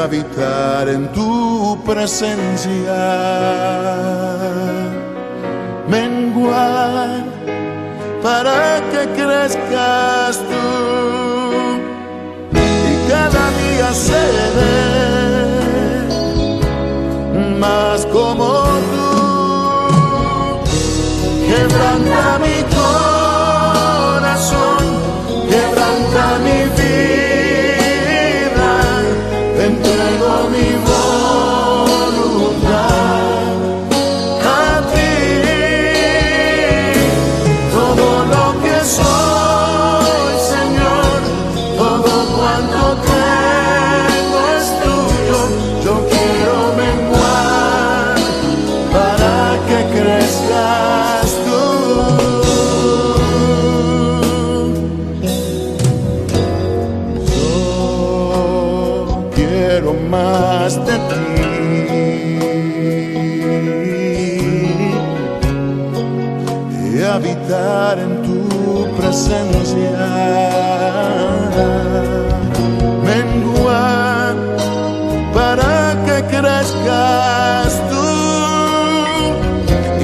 habitar en tu presencia, menguar para que crezcas tú y cada día seré más como tú. Quebranta mi corazón, quebranta mi vida, te entrego mi voluntad a ti. Todo lo que soy, Señor, todo cuanto tengo es tuyo. Yo quiero menguar para que crezcas tú. Más de ti y habitar en tu presencia, menguar para que crezcas tú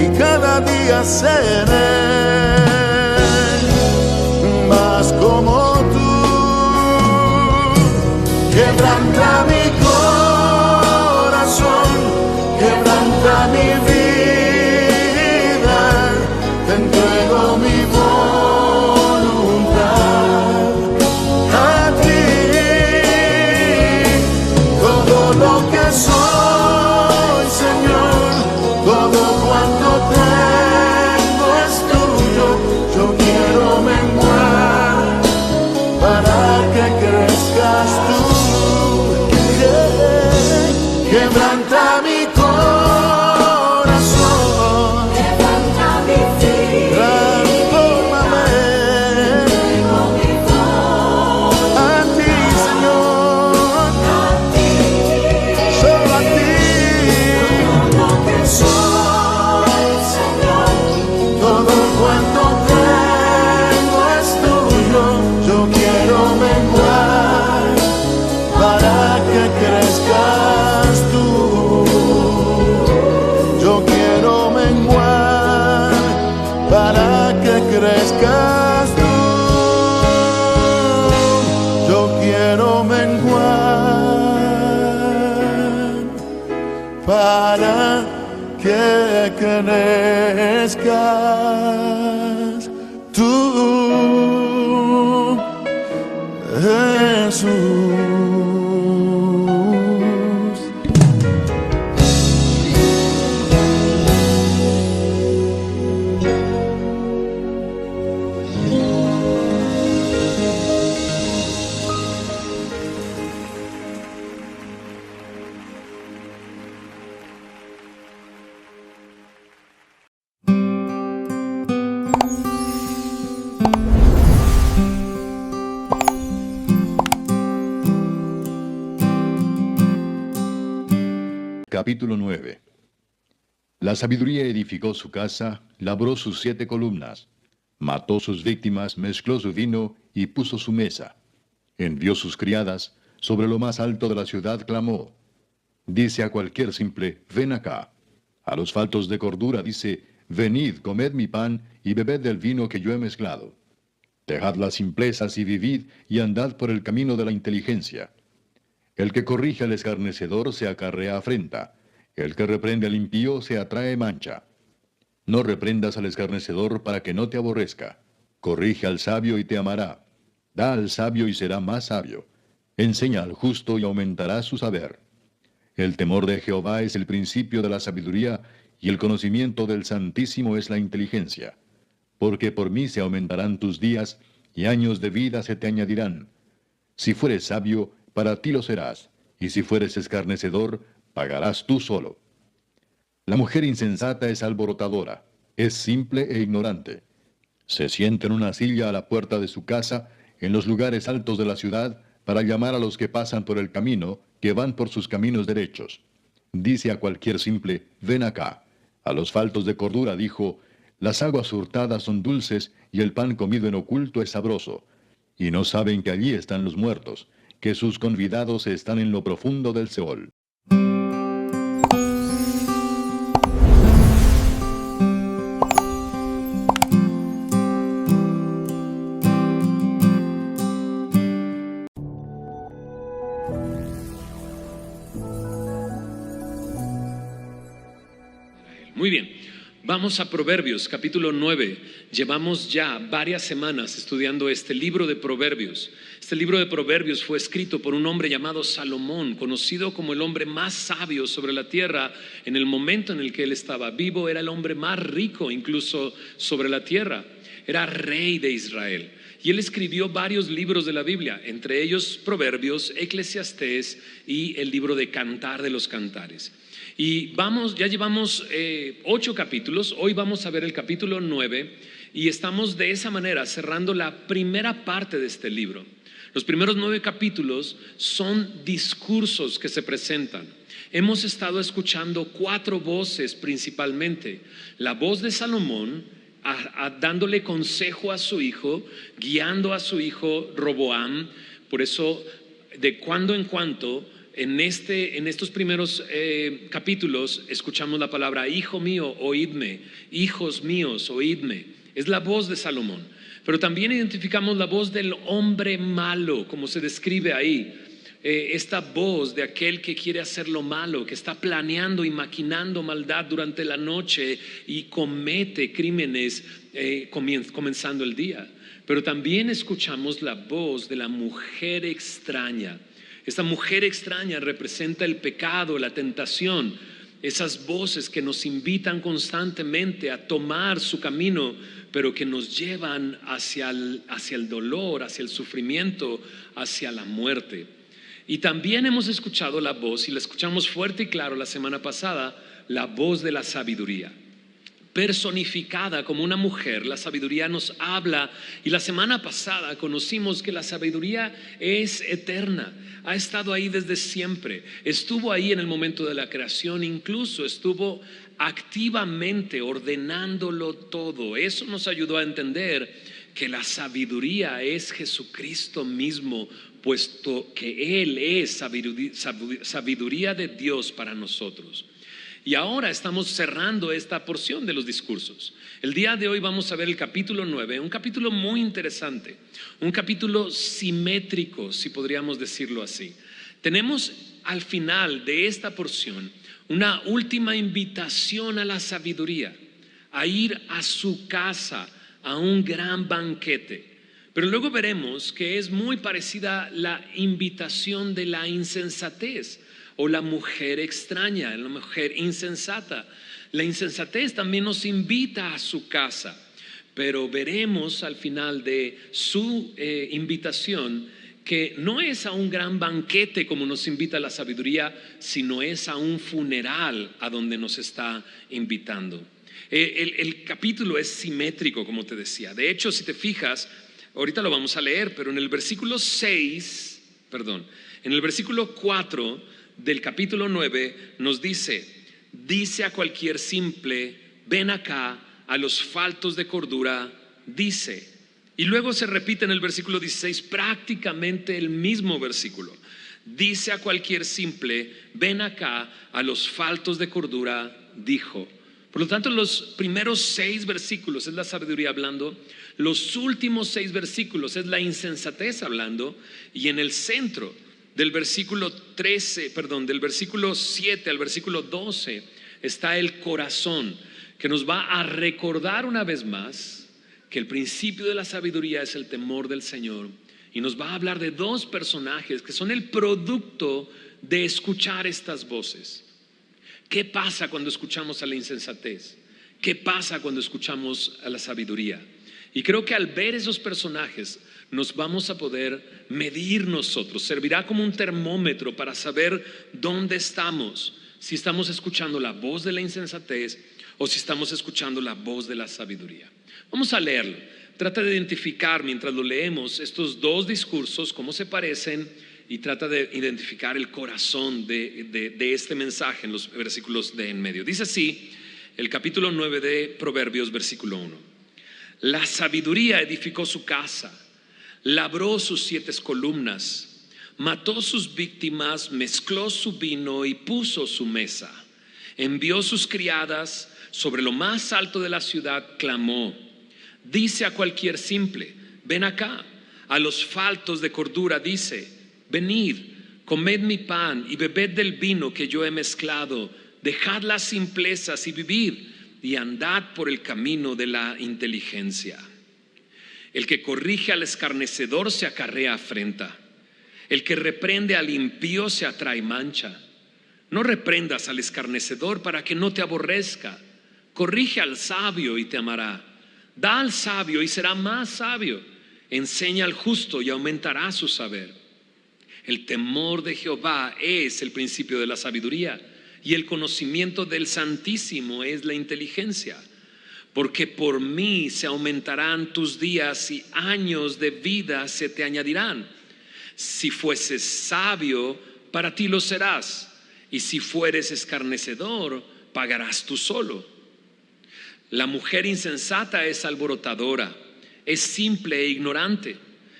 y cada día seré más como tú. Quebranta mi corazón, quebranta mi vida, te entrego mi voluntad a ti. Todo lo que soy, Señor, todo cuanto tengo es tuyo. Yo quiero menguar para que crezcas tú. Quebranta mi corazón, quebranta mi vida, transfórmame entrego mi voz a ti, Señor, a ti. solo a ti. Todo lo que soy, Señor, Todo cuanto tengo es tuyo. Yo quiero menguar para que crezcas tú. Yo quiero menguar para que crezcas tú. Yo quiero menguar para que crezcas tú, Jesús. Capítulo 9. La sabiduría edificó su casa, labró sus 7 columnas, mató sus víctimas, mezcló su vino y puso su mesa. Envió sus criadas, sobre lo más alto de la ciudad clamó. Dice a cualquier simple, ven acá. A los faltos de cordura dice, venid, comed mi pan y bebed del vino que yo he mezclado. Dejad las simplezas y vivid y andad por el camino de la inteligencia. El que corrige al escarnecedor se acarrea afrenta. El que reprende al impío se atrae mancha. No reprendas al escarnecedor para que no te aborrezca. Corrige al sabio y te amará. Da al sabio y será más sabio. Enseña al justo y aumentará su saber. El temor de Jehová es el principio de la sabiduría, y el conocimiento del Santísimo es la inteligencia. Porque por mí se aumentarán tus días, y años de vida se te añadirán. Si fueres sabio, para ti lo serás, y si fueres escarnecedor, pagarás tú solo. La mujer insensata es alborotadora, es simple e ignorante. Se sienta en una silla a la puerta de su casa, en los lugares altos de la ciudad, para llamar a los que pasan por el camino, que van por sus caminos derechos. Dice a cualquier simple, ven acá. A los faltos de cordura dijo, las aguas hurtadas son dulces, y el pan comido en oculto es sabroso. Y no saben que allí están los muertos, que sus convidados están en lo profundo del Seol. Muy bien, vamos a Proverbios, capítulo 9. Llevamos ya varias semanas estudiando este libro de Proverbios. Este libro de Proverbios fue escrito por un hombre llamado Salomón, conocido como el hombre más sabio sobre la tierra. En el momento en el que él estaba vivo, era el hombre más rico incluso sobre la tierra. Era rey de Israel. Y él escribió varios libros de la Biblia, entre ellos Proverbios, Eclesiastés y el libro de Cantar de los Cantares. Y ya llevamos 8 capítulos, hoy vamos a ver el capítulo 9 y estamos de esa manera cerrando la primera parte de este libro. Los primeros 9 capítulos son discursos que se presentan. Hemos estado escuchando 4 voces principalmente. La voz de Salomón, dándole consejo a su hijo, guiando a su hijo Roboam. Por eso, de cuando en cuando, en estos primeros capítulos escuchamos la palabra hijo mío, oídme, hijos míos, oídme. Es la voz de Salomón. Pero también identificamos la voz del hombre malo, como se describe ahí. Esta voz de aquel que quiere hacer lo malo, que está planeando y maquinando maldad durante la noche y comete crímenes comenzando el día. Pero también escuchamos la voz de la mujer extraña. Esta mujer extraña representa el pecado, la tentación, esas voces que nos invitan constantemente a tomar su camino, pero que nos llevan hacia el dolor, hacia el sufrimiento, hacia la muerte. Y también hemos escuchado la voz, y la escuchamos fuerte y claro la semana pasada, la voz de la sabiduría. Personificada como una mujer, la sabiduría nos habla, y la semana pasada conocimos que la sabiduría es eterna, ha estado ahí desde siempre, estuvo ahí en el momento de la creación, incluso estuvo activamente ordenándolo todo. Eso nos ayudó a entender que la sabiduría es Jesucristo mismo, puesto que Él es sabiduría de Dios para nosotros. Y ahora estamos cerrando esta porción de los discursos. El día de hoy vamos a ver el capítulo 9, un capítulo muy interesante, un capítulo simétrico, si podríamos decirlo así. Tenemos al final de esta porción una última invitación a la sabiduría, a ir a su casa, a un gran banquete. Pero luego veremos que es muy parecida la invitación de la insensatez, o la mujer extraña, la mujer insensata. La insensatez también nos invita a su casa, pero veremos al final de su invitación que no es a un gran banquete como nos invita la sabiduría, sino es a un funeral a donde nos está invitando. El capítulo es simétrico, como te decía. De hecho, si te fijas, ahorita lo vamos a leer, pero en el versículo 4 del capítulo 9 nos dice a cualquier simple, ven acá, a los faltos de cordura, dice. Y luego se repite en el versículo 16 prácticamente el mismo versículo. Dice a cualquier simple, ven acá, a los faltos de cordura, dijo. Por lo tanto, los primeros 6 versículos es la sabiduría hablando, los últimos 6 versículos es la insensatez hablando, y en el centro del versículo 7 al versículo 12 está el corazón, que nos va a recordar una vez más que el principio de la sabiduría es el temor del Señor, y nos va a hablar de 2 personajes que son el producto de escuchar estas voces. ¿Qué pasa cuando escuchamos a la insensatez? ¿Qué pasa cuando escuchamos a la sabiduría? Y creo que al ver esos personajes nos vamos a poder medir nosotros. Servirá como un termómetro para saber dónde estamos, si estamos escuchando la voz de la insensatez o si estamos escuchando la voz de la sabiduría. Vamos a leerlo. Trata de identificar mientras lo leemos estos 2 discursos, cómo se parecen, y trata de identificar el corazón de este mensaje en los versículos de en medio. Dice así el capítulo 9 de Proverbios, versículo 1. La sabiduría edificó su casa, labró sus 7 columnas, mató sus víctimas, mezcló su vino y puso su mesa. Envió sus criadas, sobre lo más alto de la ciudad clamó. Dice a cualquier simple, ven acá. A los faltos de cordura dice, venid, comed mi pan y bebed del vino que yo he mezclado. Dejad las simplezas y vivid, y andad por el camino de la inteligencia. El que corrige al escarnecedor se acarrea afrenta. El que reprende al impío se atrae mancha. No reprendas al escarnecedor para que no te aborrezca. Corrige al sabio y te amará. Da al sabio y será más sabio. Enseña al justo y aumentará su saber. El temor de Jehová es el principio de la sabiduría, y el conocimiento del Santísimo es la inteligencia. Porque por mí se aumentarán tus días y años de vida se te añadirán. Si fueses sabio, para ti lo serás, y si fueres escarnecedor, pagarás tú solo. La mujer insensata es alborotadora, es simple e ignorante.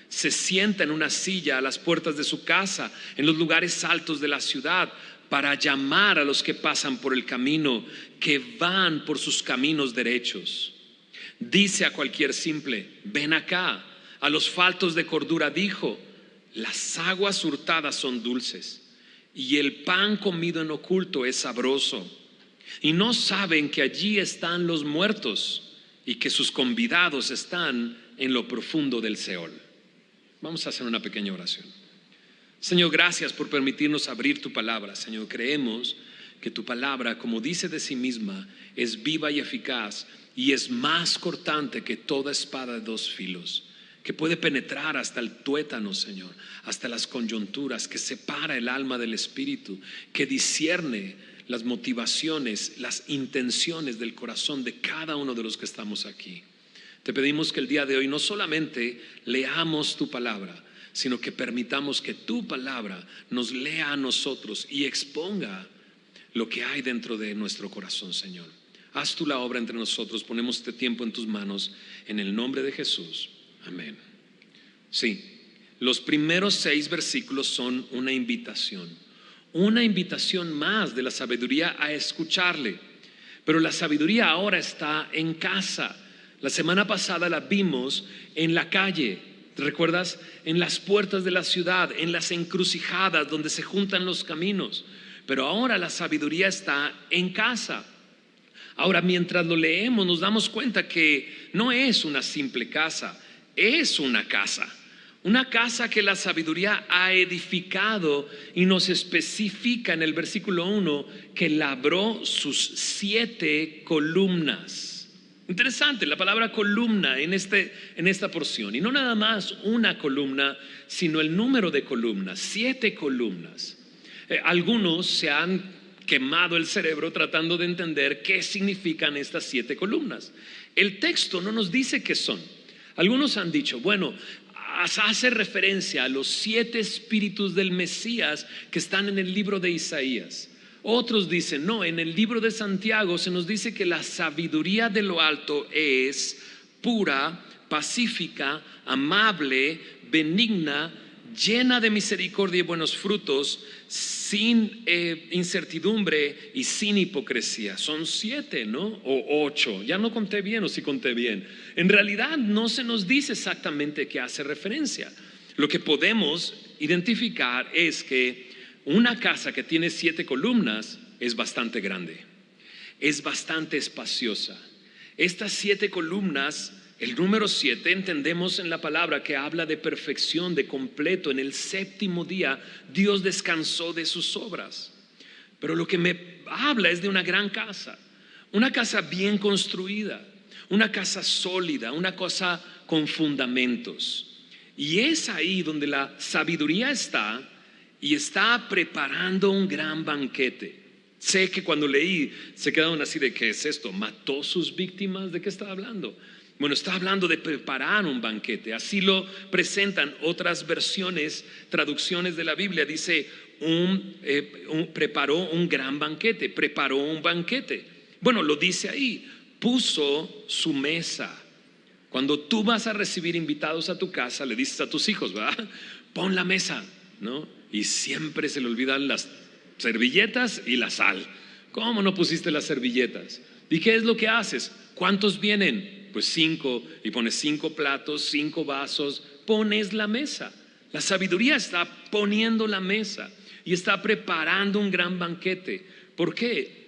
Se sienta en una silla a las puertas de su casa, en los lugares altos de la ciudad, para llamar a los que pasan por el camino, que van por sus caminos derechos. Dice a cualquier simple, ven acá. A los faltos de cordura dijo, las aguas hurtadas son dulces, y el pan comido en oculto es sabroso. Y no saben que allí están los muertos y que sus convidados están en lo profundo del Seol. Vamos a hacer una pequeña oración. Señor, gracias por permitirnos abrir tu palabra. Señor, creemos que tu palabra, como dice de sí misma, es viva y eficaz y es más cortante que toda espada de dos filos, que puede penetrar hasta el tuétano, Señor, hasta las coyunturas, que separa el alma del espíritu, que discierne las motivaciones, las intenciones del corazón de cada uno de los que estamos aquí. Te pedimos que el día de hoy no solamente leamos tu palabra, sino que permitamos que tu palabra nos lea a nosotros y exponga lo que hay dentro de nuestro corazón, Señor. Haz tú la obra entre nosotros, ponemos este tiempo en tus manos, en el nombre de Jesús. Amén. Sí, los primeros 6 versículos son una invitación más de la sabiduría a escucharle. Pero la sabiduría ahora está en casa. La semana pasada la vimos en la calle, ¿te recuerdas? En las puertas de la ciudad, en las encrucijadas donde se juntan los caminos. Pero ahora la sabiduría está en casa. Ahora, mientras lo leemos, nos damos cuenta que no es una simple casa, es una casa. Una casa que la sabiduría ha edificado, y nos especifica en el versículo 1 que labró sus 7 columnas. Interesante la palabra columna en esta porción. Y no nada más una columna, sino el número de columnas, 7 columnas. Algunos se han quemado el cerebro tratando de entender qué significan estas 7 columnas. El texto no nos dice qué son. Algunos han dicho, bueno, hace referencia a los 7 espíritus del Mesías que están en el libro de Isaías. Otros dicen, no, en el libro de Santiago se nos dice que la sabiduría de lo alto es pura, pacífica, amable, benigna, llena de misericordia y buenos frutos, sin incertidumbre y sin hipocresía. Son 7, ¿no? O 8, ya no conté bien, o si conté bien. En realidad no se nos dice exactamente qué hace referencia. Lo que podemos identificar es que una casa que tiene 7 columnas es bastante grande, es bastante espaciosa. Estas 7 columnas, el número 7, entendemos en la palabra que habla de perfección, de completo. En el 7º día Dios descansó de sus obras. Pero lo que me habla es de una gran casa, una casa bien construida, una casa sólida, una casa con fundamentos. Y es ahí donde la sabiduría está, y está preparando un gran banquete. Sé que cuando leí se quedaron así de, ¿qué es esto? ¿Mató sus víctimas? ¿De qué está hablando? Bueno, está hablando de preparar un banquete. Así lo presentan otras versiones, traducciones de la Biblia. Dice, preparó un gran banquete, preparó un banquete. Bueno, lo dice ahí, puso su mesa. Cuando tú vas a recibir invitados a tu casa, le dices a tus hijos, ¿verdad? Pon la mesa. ¿no? Y siempre se le olvidan las servilletas y la sal. ¿Cómo no pusiste las servilletas? ¿Y qué es lo que haces? ¿Cuántos vienen? Pues 5, y pones 5 platos, 5 vasos, pones la mesa. La sabiduría está poniendo la mesa y está preparando un gran banquete. ¿Por qué?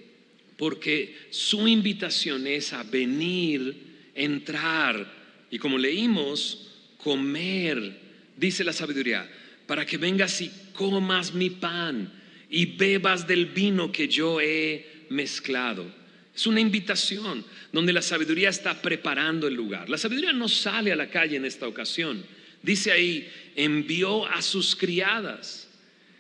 Porque su invitación es a venir, entrar y, como leímos, comer, dice la sabiduría, para que vengas y comas mi pan y bebas del vino que yo he mezclado. Es una invitación donde la sabiduría está preparando el lugar. La sabiduría no sale a la calle en esta ocasión. Dice ahí, envió a sus criadas.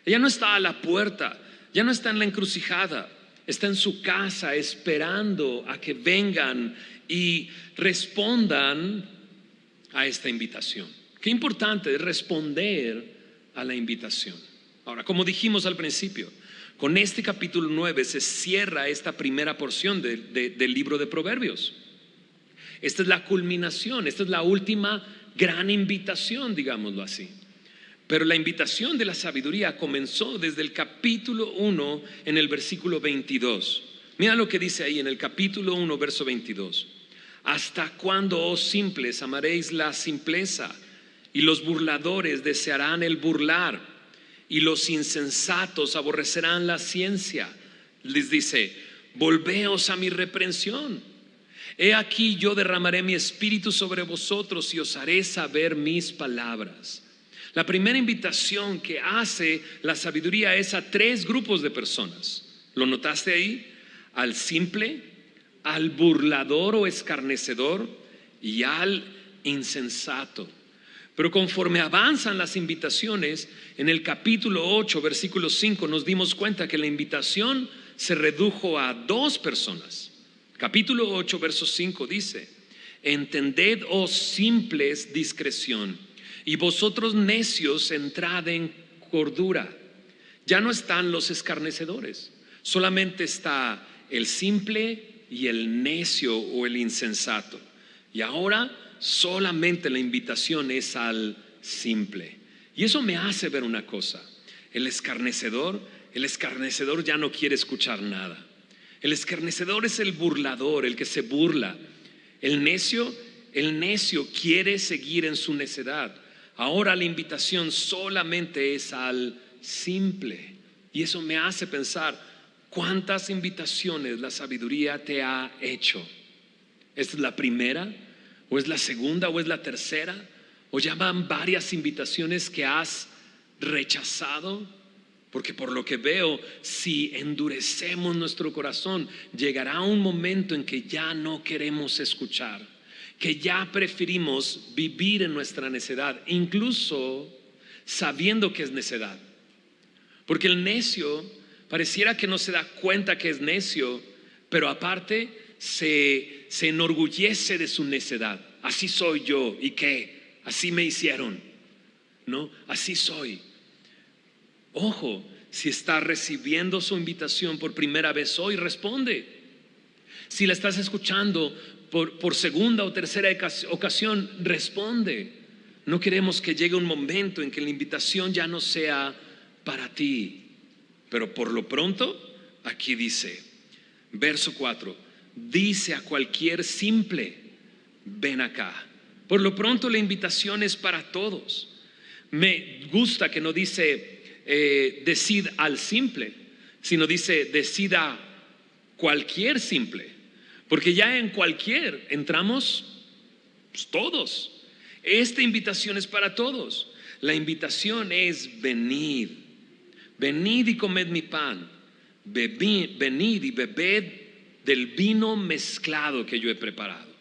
Ella no está a la puerta, ya no está en la encrucijada, está en su casa esperando a que vengan y respondan a esta invitación. Qué importante es responder a la invitación. Ahora, como dijimos al principio, con este capítulo 9 se cierra esta primera porción del libro de Proverbios. Esta es la culminación, esta es la última gran invitación, digámoslo así. Pero la invitación de la sabiduría comenzó desde el capítulo 1 en el versículo 22. Mira lo que dice ahí en el capítulo 1, verso 22. ¿Hasta cuándo, oh simples, amaréis la simpleza? Y los burladores desearán el burlar, y los insensatos aborrecerán la ciencia. Les dice, volveos a mi reprensión. He aquí yo derramaré mi espíritu sobre vosotros y os haré saber mis palabras. La primera invitación que hace la sabiduría es a 3 grupos de personas. ¿Lo notaste ahí? Al simple, al burlador o escarnecedor y al insensato. Pero conforme avanzan las invitaciones, en el capítulo 8, versículo 5, nos dimos cuenta que la invitación se redujo a 2 personas. Capítulo 8, verso 5 dice, entended, oh simples, discreción, y vosotros necios entrad en cordura. Ya no están los escarnecedores, solamente está el simple y el necio o el insensato. Y ahora solamente la invitación es al simple. Y eso me hace ver una cosa: el escarnecedor ya no quiere escuchar nada. El escarnecedor es el burlador, el que se burla. El necio quiere seguir en su necedad. Ahora la invitación solamente es al simple. Y eso me hace pensar, ¿cuántas invitaciones la sabiduría te ha hecho? ¿Esta es la primera? ¿O es la segunda? ¿O es la tercera? ¿O ya van varias invitaciones que has rechazado? Porque por lo que veo, si endurecemos nuestro corazón, llegará un momento en que ya no queremos escuchar, que ya preferimos vivir en nuestra necedad, incluso sabiendo que es necedad. Porque el necio pareciera que no se da cuenta que es necio, pero aparte se enorgullece de su necedad. Así soy yo, ¿y qué? Así me hicieron, ¿no? Así soy. Ojo, si estás recibiendo su invitación por primera vez hoy, responde. Si la estás escuchando por segunda o tercera ocasión, responde. No queremos que llegue un momento en que la invitación ya no sea para ti. Pero por lo pronto, aquí dice, verso 4, dice a cualquier simple, ven acá. Por lo pronto la invitación es para todos. Me gusta que no dice decid al simple, sino dice decida cualquier simple, porque ya en cualquier entramos pues, todos. Esta invitación es para todos. La invitación es venid y comed mi pan, venid y bebed del vino mezclado que yo he preparado.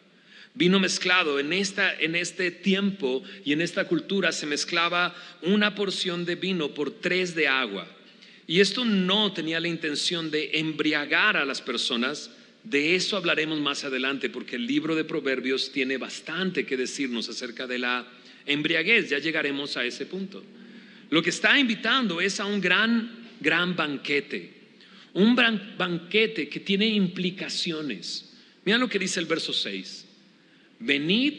Vino mezclado, en este tiempo y en esta cultura se mezclaba una porción de vino por 3 de agua. Y esto no tenía la intención de embriagar a las personas. De eso hablaremos más adelante, porque el libro de Proverbios tiene bastante que decirnos acerca de la embriaguez. Ya llegaremos a ese punto. Lo que está invitando es a un gran banquete. Un banquete que tiene implicaciones. Mira lo que dice el verso 6. Venid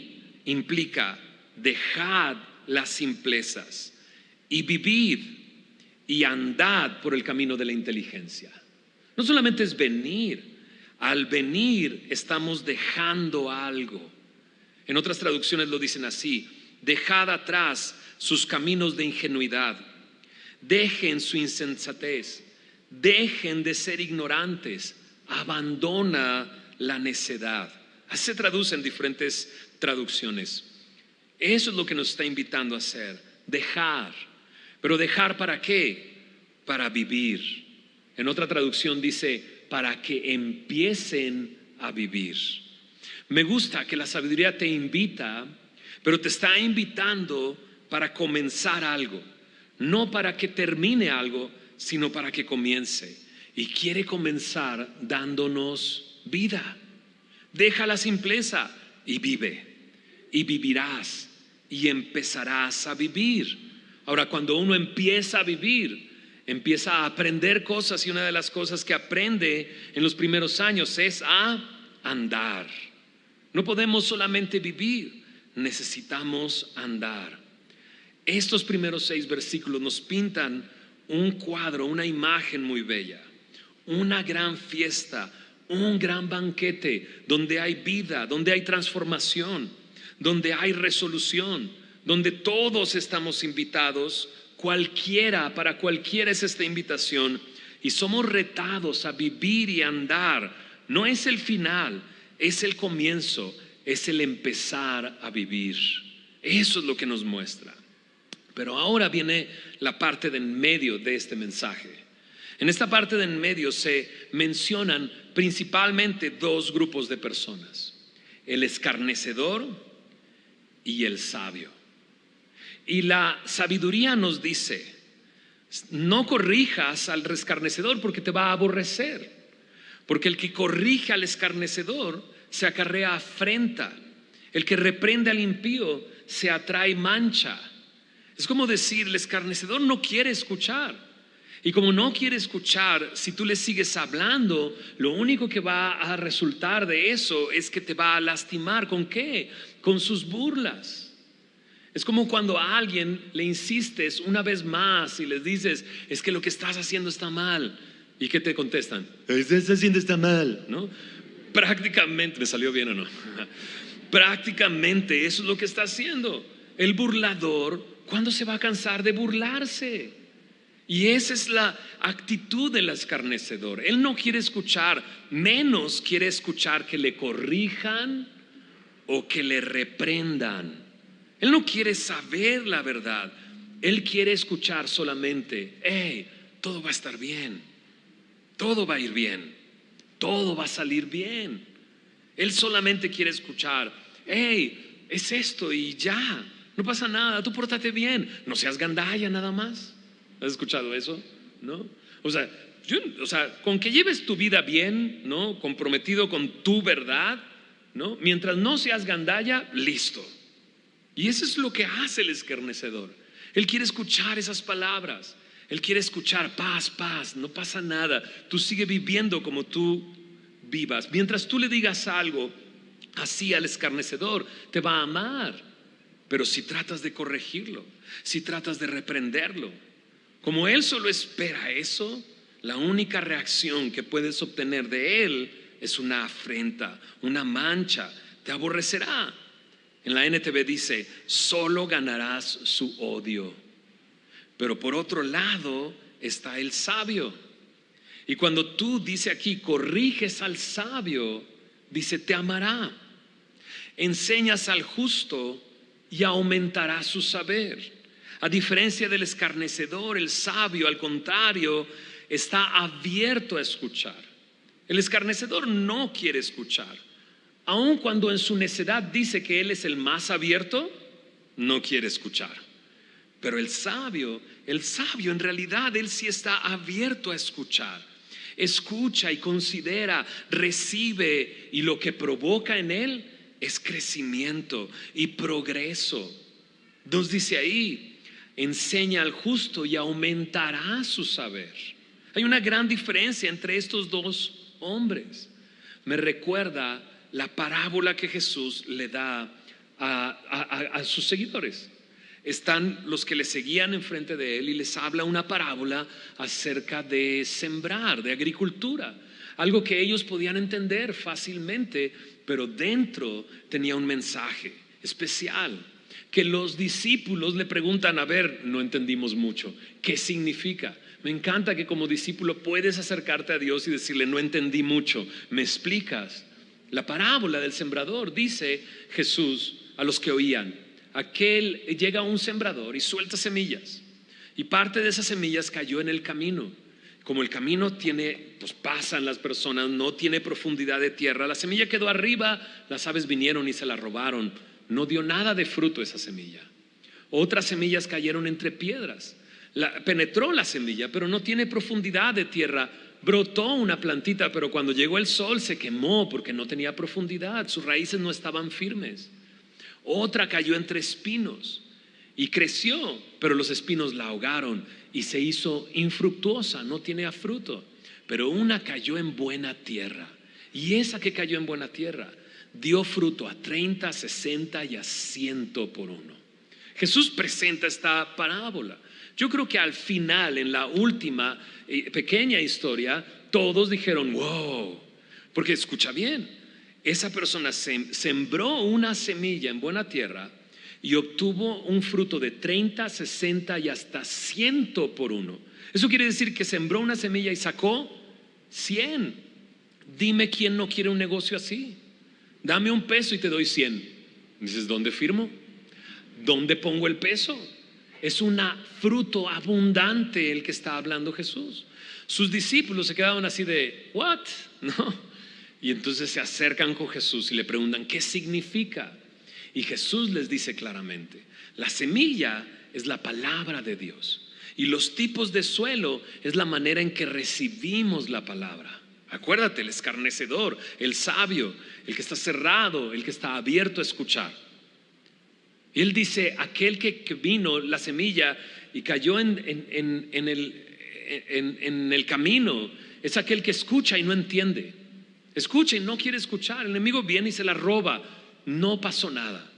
implica dejad las simplezas y vivid y andad por el camino de la inteligencia. No solamente es venir, al venir estamos dejando algo. En otras traducciones lo dicen así: dejad atrás sus caminos de ingenuidad, dejen su insensatez, dejen de ser ignorantes, abandona la necedad. Así se traduce en diferentes traducciones. Eso es lo que nos está invitando a hacer, dejar. Pero dejar ¿para qué? Para vivir. En otra traducción dice, para que empiecen a vivir. Me gusta que la sabiduría te invita, pero te está invitando para comenzar algo. No para que termine algo, sino para que comience. Y quiere comenzar dándonos vida. Deja la simpleza y vive. Y vivirás y empezarás a vivir. Ahora, cuando uno empieza a vivir, empieza a aprender cosas, y una de las cosas que aprende en los primeros años es a andar. No podemos solamente vivir, necesitamos andar. Estos primeros 6 versículos nos pintan un cuadro, una imagen muy bella, una gran fiesta, un gran banquete donde hay vida, donde hay transformación, donde hay resolución, donde todos estamos invitados, para cualquiera es esta invitación, y somos retados a vivir y andar. No es el final, es el comienzo, es el empezar a vivir. Eso es lo que nos muestra. Pero ahora viene la parte de en medio de este mensaje. En esta parte de en medio se mencionan principalmente 2 grupos de personas: el escarnecedor y el sabio. Y la sabiduría nos dice: no corrijas al escarnecedor porque te va a aborrecer, porque el que corrige al escarnecedor se acarrea afrenta, el que reprende al impío se atrae mancha. Es como decir, el escarnecedor no quiere escuchar, y como no quiere escuchar, si tú le sigues hablando, lo único que va a resultar de eso es que te va a lastimar. ¿Con qué? Con sus burlas. Es como cuando a alguien le insistes una vez más y les dices, es que lo que estás haciendo está mal. ¿Y qué te contestan? Lo que estás haciendo está mal, ¿no? Prácticamente, ¿me salió bien o no? Prácticamente eso es lo que está haciendo. El burlador, ¿cuándo se va a cansar de burlarse? Y esa es la actitud del escarnecedor. Él no quiere escuchar, menos quiere escuchar que le corrijan o que le reprendan. Él no quiere saber la verdad. Él quiere escuchar solamente, hey, todo va a estar bien, todo va a ir bien, todo va a salir bien. Él solamente quiere escuchar, hey, es esto y ya, no pasa nada, tú pórtate bien, no seas gandalla nada más. ¿Has escuchado eso? ¿No? O sea, con que lleves tu vida bien, ¿no? Comprometido con tu verdad, ¿no? Mientras no seas gandalla, listo. Y eso es lo que hace el escarnecedor. Él quiere escuchar esas palabras. Él quiere escuchar paz, paz, no pasa nada. Tú sigue viviendo como tú vivas. Mientras tú le digas algo así al escarnecedor, te va a amar. Pero si tratas de corregirlo, si tratas de reprenderlo, como él solo espera eso, la única reacción que puedes obtener de él es una afrenta, una mancha. Te aborrecerá. En la NTV dice, solo ganarás su odio. Pero por otro lado está el sabio. Y cuando tú, dice aquí, corriges al sabio, dice, te amará. Enseñas al justo y aumentará su saber. A diferencia del escarnecedor, el sabio, al contrario, está abierto a escuchar. El escarnecedor no quiere escuchar. Aun cuando en su necedad dice que él es el más abierto, no quiere escuchar. Pero el sabio en realidad, él sí está abierto a escuchar. Escucha y considera, recibe, y lo que provoca en él es crecimiento y progreso. Nos dice ahí, enseña al justo y aumentará su saber. Hay una gran diferencia entre estos 2 hombres. Me recuerda la parábola que Jesús le da a sus seguidores. están los que le seguían enfrente de él y les habla una parábola acerca de sembrar, de agricultura, algo que ellos podían entender fácilmente, pero dentro tenía un mensaje especial que los discípulos le preguntan: a ver, no entendimos mucho, ¿qué significa? Me encanta que como discípulo puedes acercarte a Dios y decirle: no entendí mucho, ¿me explicas? La parábola del sembrador, dice Jesús a los que oían: llega un sembrador y suelta semillas, y parte de esas semillas cayó en el camino. Como el camino pues pasan las personas, no tiene profundidad de tierra, la semilla quedó arriba, las aves vinieron y se la robaron, no dio nada de fruto esa semilla. Otras semillas cayeron entre piedras, penetró la semilla, pero no tiene profundidad de tierra. Brotó una plantita, pero cuando llegó el sol se quemó porque no tenía profundidad, sus raíces no estaban firmes. Otra cayó entre espinos y creció, pero los espinos la ahogaron y se hizo infructuosa, no tenía fruto. Pero una cayó en buena tierra, y esa que cayó en buena tierra dio fruto a 30, 60 y a 100 por uno. Jesús presenta esta parábola. Yo creo que al final, en la última pequeña historia, todos dijeron: wow, porque escucha bien, esa persona sembró una semilla en buena tierra y obtuvo un fruto de 30, 60 y hasta 100 por uno. Eso quiere decir que sembró una semilla y sacó 100. Dime quién no quiere un negocio así. Dame un peso y te doy 100. Dices: ¿dónde firmo? ¿Dónde pongo el peso? Es un fruto abundante el que está hablando Jesús. Sus discípulos se quedaban así de: ¿what? ¿No? Y entonces se acercan con Jesús y le preguntan: ¿qué significa? Y Jesús les dice claramente: la semilla es la palabra de Dios, y los tipos de suelo es la manera en que recibimos la palabra. Acuérdate, el escarnecedor, el sabio, el que está cerrado, el que está abierto a escuchar. Y él dice: aquel que vino la semilla y cayó en el camino es aquel que escucha y no entiende. Escucha y no quiere escuchar. El enemigo viene y se la roba. No pasó nada.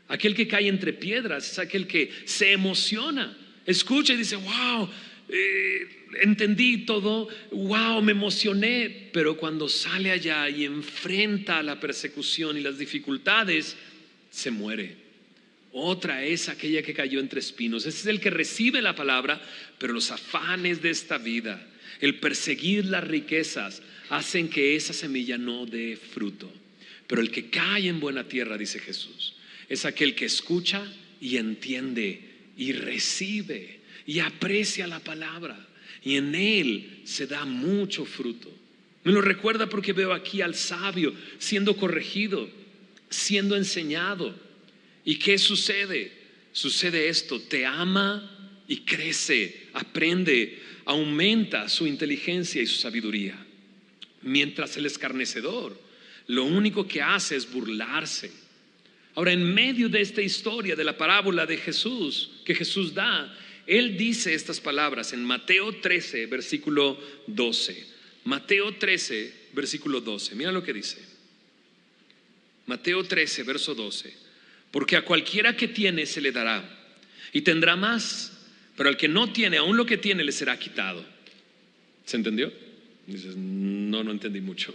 Aquel que cae entre piedras es aquel que se emociona. Escucha y dice: wow, entendí todo, wow, me emocioné. Pero cuando sale allá y enfrenta la persecución y las dificultades, se muere. Otra es aquella que cayó entre espinos. Ese es el que recibe la palabra, pero los afanes de esta vida, el perseguir las riquezas, hacen que esa semilla no dé fruto. Pero el que cae en buena tierra, dice Jesús, es aquel que escucha y entiende y recibe y aprecia la palabra, y en él se da mucho fruto. Me lo recuerda porque veo aquí al sabio siendo corregido, siendo enseñado. ¿Y qué sucede? Sucede esto: te ama y crece, aprende, aumenta su inteligencia y su sabiduría. Mientras el escarnecedor lo único que hace es burlarse. Ahora, en medio de esta historia de la parábola de Jesús que Jesús da, él dice estas palabras en Mateo 13, versículo 12. Mateo 13, versículo 12. Mira lo que dice. Mateo 13, verso 12. Porque a cualquiera que tiene se le dará y tendrá más, pero al que no tiene, aún lo que tiene le será quitado. ¿Se entendió? Dices: no entendí mucho.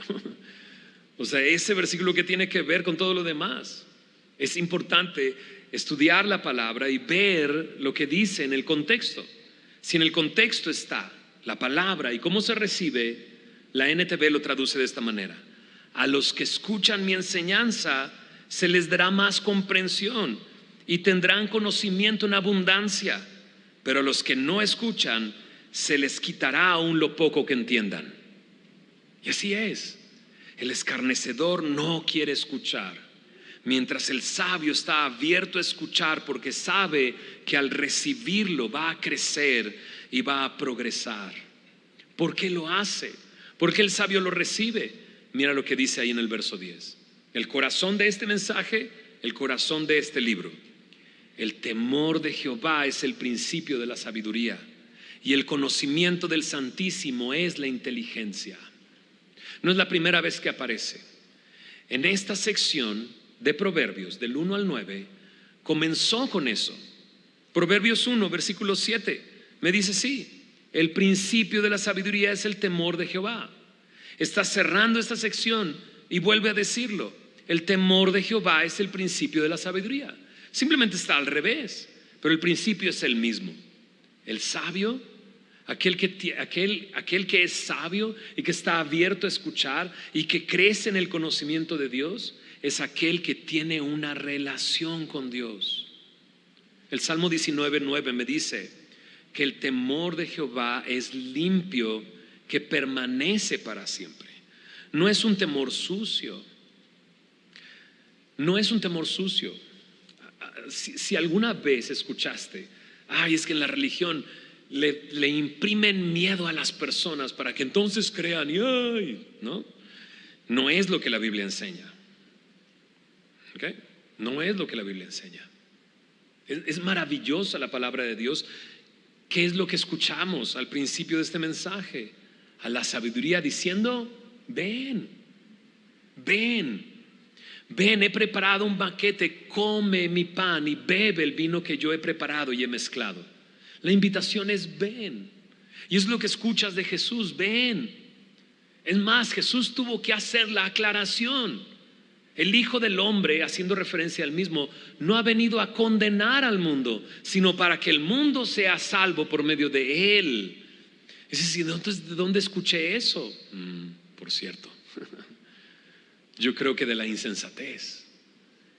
O sea, ese versículo que tiene que ver con todo lo demás. Es importante estudiar la palabra y ver lo que dice en el contexto. Si en el contexto está la palabra y cómo se recibe, la NTV lo traduce de esta manera: a los que escuchan mi enseñanza se les dará más comprensión y tendrán conocimiento en abundancia, pero a los que no escuchan se les quitará aún lo poco que entiendan. Y así es. El escarnecedor no quiere escuchar, mientras el sabio está abierto a escuchar porque sabe que al recibirlo va a crecer y va a progresar. ¿Por qué lo hace? ¿Por qué el sabio lo recibe? Mira lo que dice ahí en el verso 10. El corazón de este mensaje, el corazón de este libro. El temor de Jehová es el principio de la sabiduría, y el conocimiento del Santísimo es la inteligencia. No es la primera vez que aparece. En esta sección de Proverbios, del 1 al 9, comenzó con eso. Proverbios 1, versículo 7, me dice sí, el principio de la sabiduría es el temor de Jehová. Está cerrando esta sección y vuelve a decirlo. El temor de Jehová es el principio de la sabiduría. Simplemente está al revés, pero el principio es el mismo. El sabio, aquel que es sabio y que está abierto a escuchar y que crece en el conocimiento de Dios, es aquel que tiene una relación con Dios. El Salmo 19:9 me dice que el temor de Jehová es limpio, que permanece para siempre. No es un temor sucio. No es un temor sucio. Si alguna vez escuchaste, ay, es que en la religión le imprimen miedo a las personas para que entonces crean, y ay, no es lo que la Biblia enseña. ¿Okay? No es lo que la Biblia enseña. Es maravillosa la palabra de Dios. ¿Qué es lo que escuchamos al principio de este mensaje? A la sabiduría diciendo, ven, he preparado un banquete, come mi pan y bebe el vino que yo he preparado y he mezclado. La invitación es ven. Y es lo que escuchas de Jesús, ven. Es más, Jesús tuvo que hacer la aclaración. El Hijo del Hombre, haciendo referencia al mismo, no ha venido a condenar al mundo, sino para que el mundo sea salvo por medio de Él. Es decir, ¿de dónde escuché eso? Por cierto, yo creo que de la insensatez,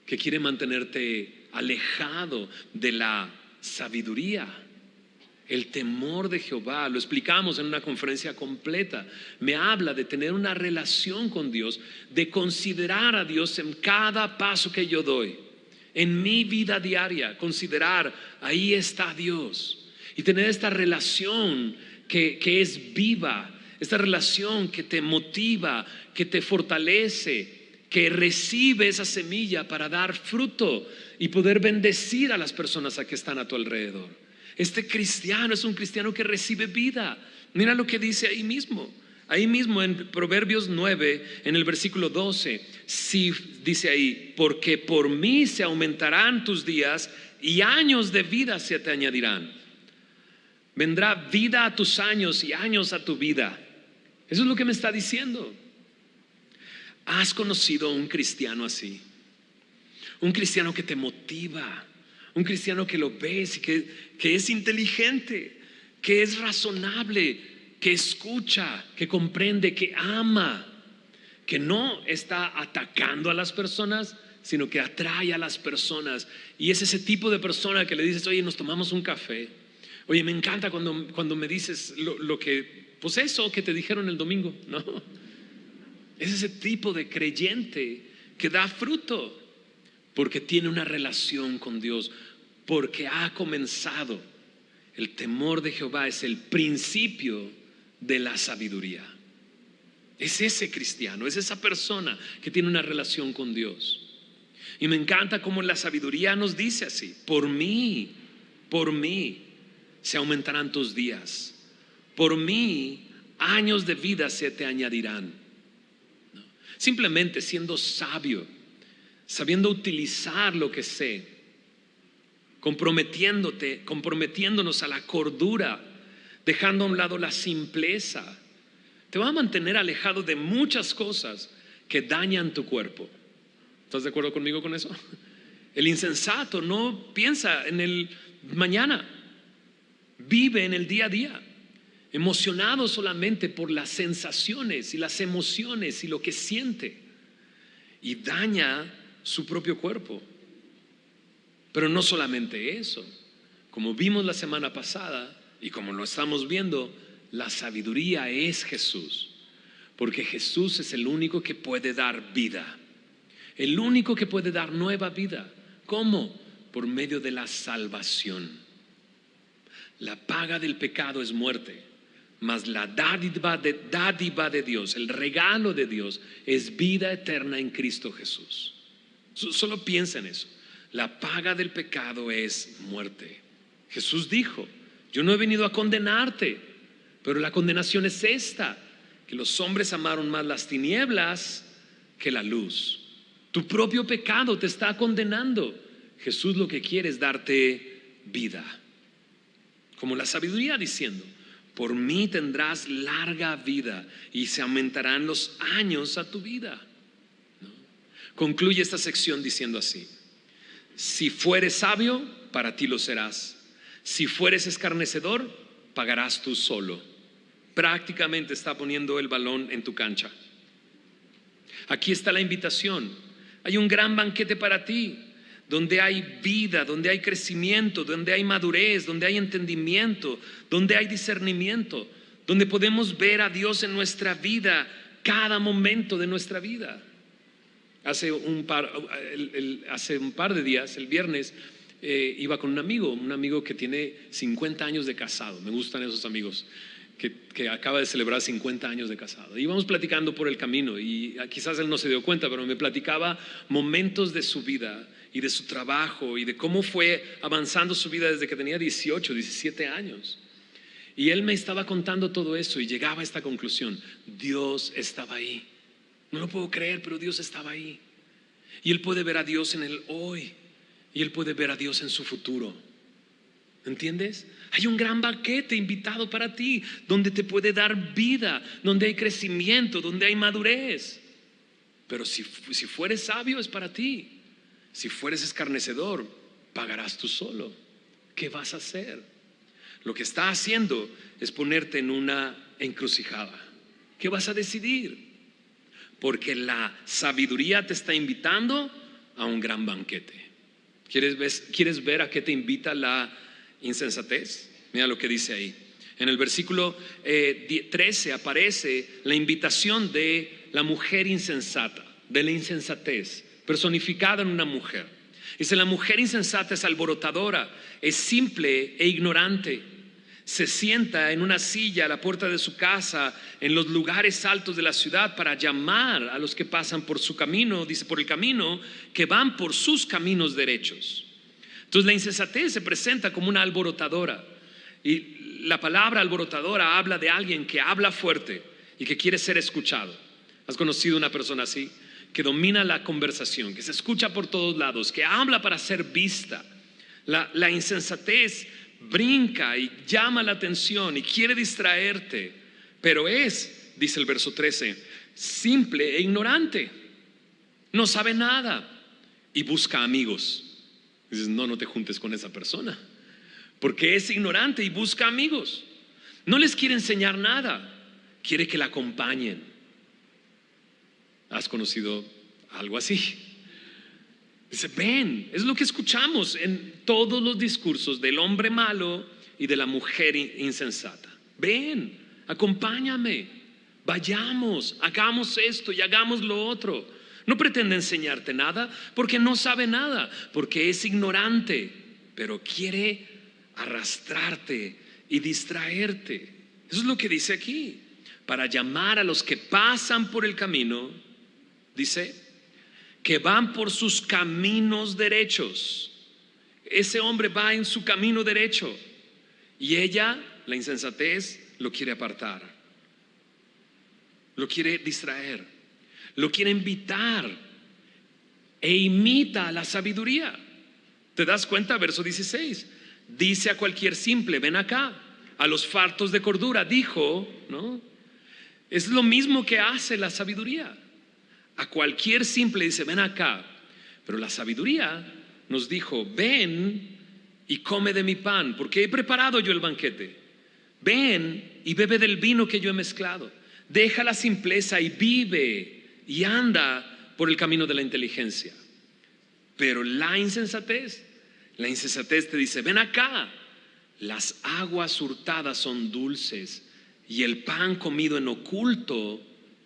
que quiere mantenerte alejado de la sabiduría. El temor de Jehová, lo explicamos en una conferencia completa, me habla de tener una relación con Dios, de considerar a Dios en cada paso que yo doy, en mi vida diaria, considerar, ahí está Dios, y tener esta relación que es viva, esta relación que te motiva, que te fortalece, que recibe esa semilla para dar fruto y poder bendecir a las personas que están a tu alrededor. Este cristiano es un cristiano que recibe vida. Mira lo que dice ahí mismo en Proverbios 9, en el versículo 12, sí, dice ahí, porque por mí se aumentarán tus días y años de vida se te añadirán. Vendrá vida a tus años y años a tu vida. Eso es lo que me está diciendo. ¿Has conocido a un cristiano así? Un cristiano que te motiva, un cristiano que lo ves y que es inteligente, que es razonable, que escucha, que comprende, que ama, que no está atacando a las personas, sino que atrae a las personas. Y es ese tipo de persona que le dices, oye, nos tomamos un café. Oye, me encanta cuando me dices lo que, pues eso que te dijeron el domingo, ¿no? Es ese tipo de creyente que da fruto porque tiene una relación con Dios, porque ha comenzado. El temor de Jehová es el principio de la sabiduría. Es ese cristiano, es esa persona que tiene una relación con Dios. Y me encanta cómo la sabiduría nos dice así: por mí se aumentarán tus días, por mí años de vida se te añadirán. ¿No? Simplemente siendo sabio, sabiendo utilizar lo que sé, comprometiéndonos a la cordura, dejando a un lado la simpleza, te va a mantener alejado de muchas cosas que dañan tu cuerpo. ¿Estás de acuerdo conmigo con eso? El insensato no piensa en el mañana, vive en el día a día, emocionado solamente por las sensaciones y las emociones y lo que siente, y daña su propio cuerpo. Pero no solamente eso, como vimos la semana pasada y como lo estamos viendo, la sabiduría es Jesús, porque Jesús es el único que puede dar vida, el único que puede dar nueva vida. ¿Cómo? Por medio de la salvación. La paga del pecado es muerte, mas la dádiva de Dios, el regalo de Dios, es vida eterna en Cristo Jesús. Solo piensa en eso. La paga del pecado es muerte. Jesús dijo: yo no he venido a condenarte, pero la condenación es esta, que los hombres amaron más las tinieblas que la luz. Tu propio pecado te está condenando. Jesús lo que quiere es darte vida. Como la sabiduría diciendo: por mí tendrás larga vida y se aumentarán los años a tu vida. ¿No? Concluye esta sección diciendo así: si fueres sabio, para ti lo serás. Si fueres escarnecedor, pagarás tú solo. Prácticamente está poniendo el balón en tu cancha. Aquí está la invitación. Hay un gran banquete para ti, donde hay vida, donde hay crecimiento, donde hay madurez, donde hay entendimiento, donde hay discernimiento, donde podemos ver a Dios en nuestra vida, cada momento de nuestra vida. Hace un par de días, el viernes, iba con un amigo que tiene 50 años de casado. Me gustan esos amigos que acaba de celebrar 50 años de casado. Íbamos platicando por el camino y quizás él no se dio cuenta, pero me platicaba momentos de su vida y de su trabajo y de cómo fue avanzando su vida desde que tenía 18, 17 años. Y él me estaba contando todo eso y llegaba a esta conclusión: Dios estaba ahí. No lo puedo creer, pero Dios estaba ahí. Y él puede ver a Dios en el hoy y él puede ver a Dios en su futuro. ¿Entiendes? Hay un gran banquete invitado para ti, donde te puede dar vida, donde hay crecimiento, donde hay madurez. Pero si fueres sabio, es para ti. Si fueres escarnecedor, pagarás tú solo. ¿Qué vas a hacer? Lo que está haciendo es ponerte en una encrucijada. ¿Qué vas a decidir? Porque la sabiduría te está invitando a un gran banquete. ¿Quieres ver a qué te invita la insensatez? Mira lo que dice ahí. En el versículo 13 aparece la invitación de la mujer insensata, de la insensatez, personificada en una mujer. Dice: la mujer insensata es alborotadora, es simple e ignorante. Se sienta en una silla a la puerta de su casa, en los lugares altos de la ciudad, para llamar a los que pasan por su camino, dice, por el camino, que van por sus caminos derechos. Entonces la insensatez se presenta como una alborotadora. Y la palabra alborotadora habla de alguien que habla fuerte y que quiere ser escuchado. ¿Has conocido una persona así? Que domina la conversación, que se escucha por todos lados, que habla para ser vista. La insensatez brinca y llama la atención y quiere distraerte, pero es, dice el verso 13, simple e ignorante. No sabe nada y busca amigos. Dices: no te juntes con esa persona, porque es ignorante y busca amigos. No les quiere enseñar nada, quiere que la acompañen. ¿Has conocido algo así? Dice: ven, es lo que escuchamos en todos los discursos del hombre malo y de la mujer insensata. Ven, acompáñame, vayamos, hagamos esto y hagamos lo otro. No pretende enseñarte nada porque no sabe nada, porque es ignorante, pero quiere arrastrarte y distraerte. Eso es lo que dice aquí. Para llamar a los que pasan por el camino, dice, que van por sus caminos derechos. Ese hombre va en su camino derecho y ella, la insensatez, lo quiere apartar, lo quiere distraer, lo quiere invitar e imita a la sabiduría. ¿Te das cuenta? Verso 16. Dice a cualquier simple: ven acá. A los faltos de cordura dijo, ¿no? Es lo mismo que hace la sabiduría. A cualquier simple dice: ven acá. Pero la sabiduría nos dijo: ven y come de mi pan, porque he preparado yo el banquete. Ven y bebe del vino que yo he mezclado. Deja la simpleza y vive y anda por el camino de la inteligencia. Pero la insensatez te dice: ven acá. Las aguas hurtadas son dulces y el pan comido en oculto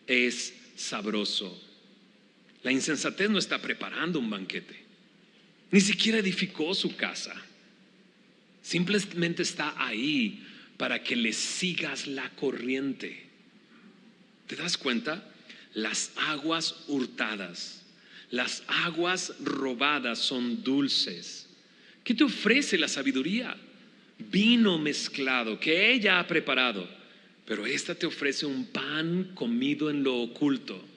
es sabroso. La insensatez no está preparando un banquete, ni siquiera edificó su casa. Simplemente está ahí para que le sigas la corriente. ¿Te das cuenta? Las aguas hurtadas, las aguas robadas son dulces. ¿Qué te ofrece la sabiduría? Vino mezclado que ella ha preparado, pero esta te ofrece un pan comido en lo oculto.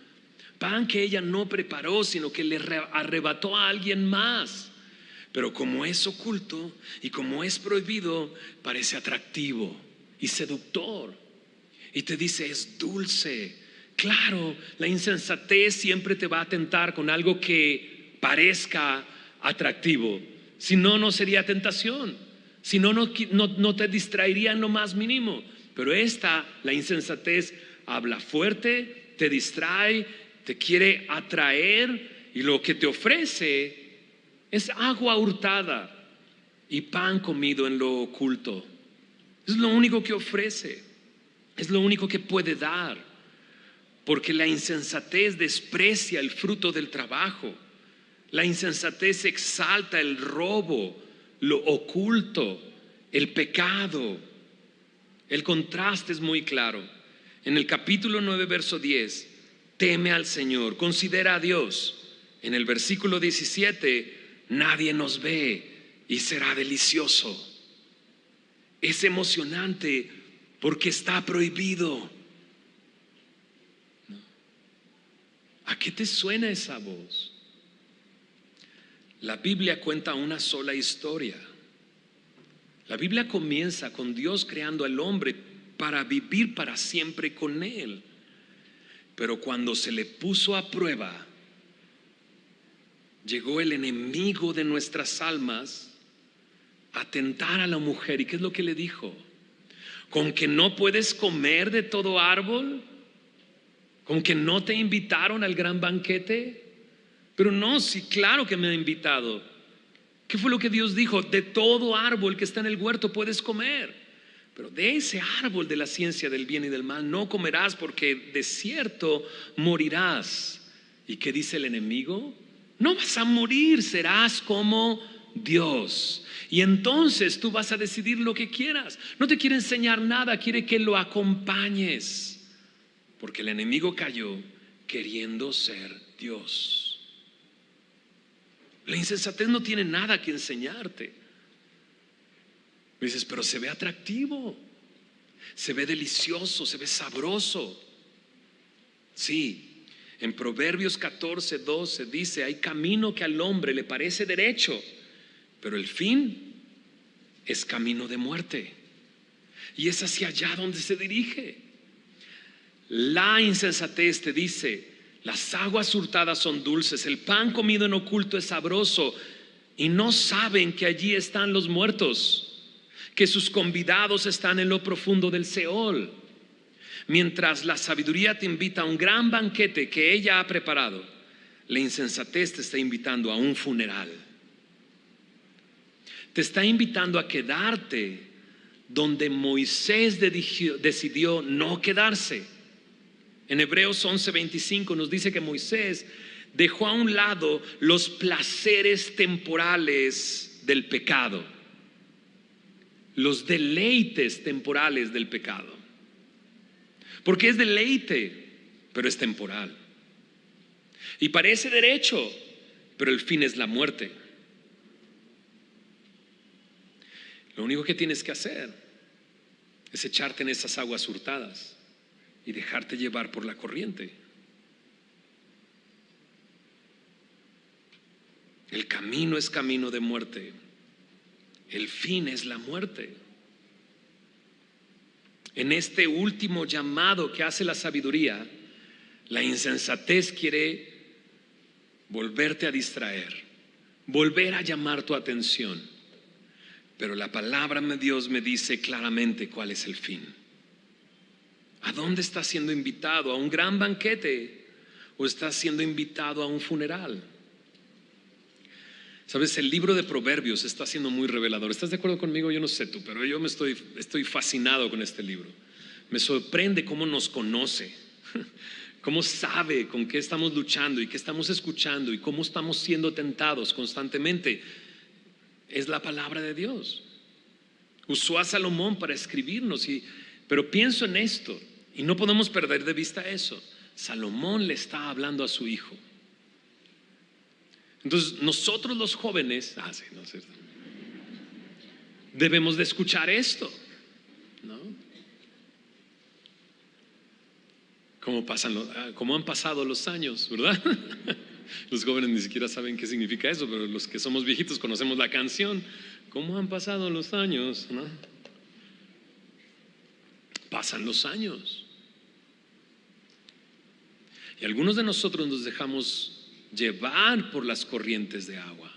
Pan que ella no preparó, sino que le arrebató a alguien más. Pero como es oculto y como es prohibido, parece atractivo y seductor. Y te dice, es dulce. Claro, la insensatez siempre te va a tentar con algo que parezca atractivo. Si no, no sería tentación. Si no, no te distraería en lo más mínimo. Pero la insensatez, habla fuerte, te distrae, te quiere atraer, y lo que te ofrece es agua hurtada y pan comido en lo oculto. Es lo único que ofrece, es lo único que puede dar, porque la insensatez desprecia el fruto del trabajo. La insensatez exalta el robo, lo oculto, el pecado. El contraste es muy claro. En el capítulo 9, verso 10, teme al Señor, considera a Dios. En el versículo 17, nadie nos ve y será delicioso. Es emocionante porque está prohibido. ¿A qué te suena esa voz? La Biblia cuenta una sola historia. La Biblia comienza con Dios creando al hombre para vivir para siempre con él. Pero cuando se le puso a prueba, llegó el enemigo de nuestras almas a tentar a la mujer. ¿Y qué es lo que le dijo? ¿Con que no puedes comer de todo árbol? ¿Con que no te invitaron al gran banquete? Pero no, sí, claro que me ha invitado. ¿Qué fue lo que Dios dijo? De todo árbol que está en el huerto puedes comer, pero de ese árbol de la ciencia del bien y del mal no comerás, porque de cierto morirás. ¿Y qué dice el enemigo? No vas a morir, serás como Dios. Y entonces tú vas a decidir lo que quieras. No te quiere enseñar nada, quiere que lo acompañes, porque el enemigo cayó queriendo ser Dios. La insensatez no tiene nada que enseñarte. Me dices, pero se ve atractivo, se ve delicioso, se ve sabroso. Sí, en Proverbios 14:12 dice, hay camino que al hombre le parece derecho, pero el fin es camino de muerte. Y es hacia allá donde se dirige. La insensatez te dice, las aguas hurtadas son dulces, el pan comido en oculto es sabroso, y no saben que allí están los muertos, que sus convidados están en lo profundo del Seol. Mientras la sabiduría te invita a un gran banquete que ella ha preparado, la insensatez te está invitando a un funeral. Te está invitando a quedarte donde Moisés decidió no quedarse. En Hebreos 11:25 nos dice que Moisés dejó a un lado los placeres temporales del pecado, los deleites temporales del pecado, porque es deleite, pero es temporal, y parece derecho, pero el fin es la muerte. Lo único que tienes que hacer es echarte en esas aguas hurtadas y dejarte llevar por la corriente. El camino es camino de muerte, el fin es la muerte. En este último llamado que hace la sabiduría, la insensatez quiere volverte a distraer, volver a llamar tu atención. Pero la palabra de Dios me dice claramente cuál es el fin. ¿A dónde estás siendo invitado? ¿A un gran banquete o estás siendo invitado a un funeral? Sabes, el libro de Proverbios está siendo muy revelador. ¿Estás de acuerdo conmigo? Yo no sé tú, pero yo estoy fascinado con este libro. Me sorprende cómo nos conoce, cómo sabe con qué estamos luchando y qué estamos escuchando y cómo estamos siendo tentados constantemente. Es la palabra de Dios. Usó a Salomón para escribirnos, pero pienso en esto y no podemos perder de vista eso. Salomón le está hablando a su hijo. Entonces nosotros los jóvenes debemos de escuchar esto, ¿no? ¿Cómo han pasado los años, verdad? Los jóvenes ni siquiera saben qué significa eso, pero los que somos viejitos conocemos la canción. ¿Cómo han pasado los años? ¿No? Pasan los años. Y algunos de nosotros nos dejamos llevar por las corrientes de agua.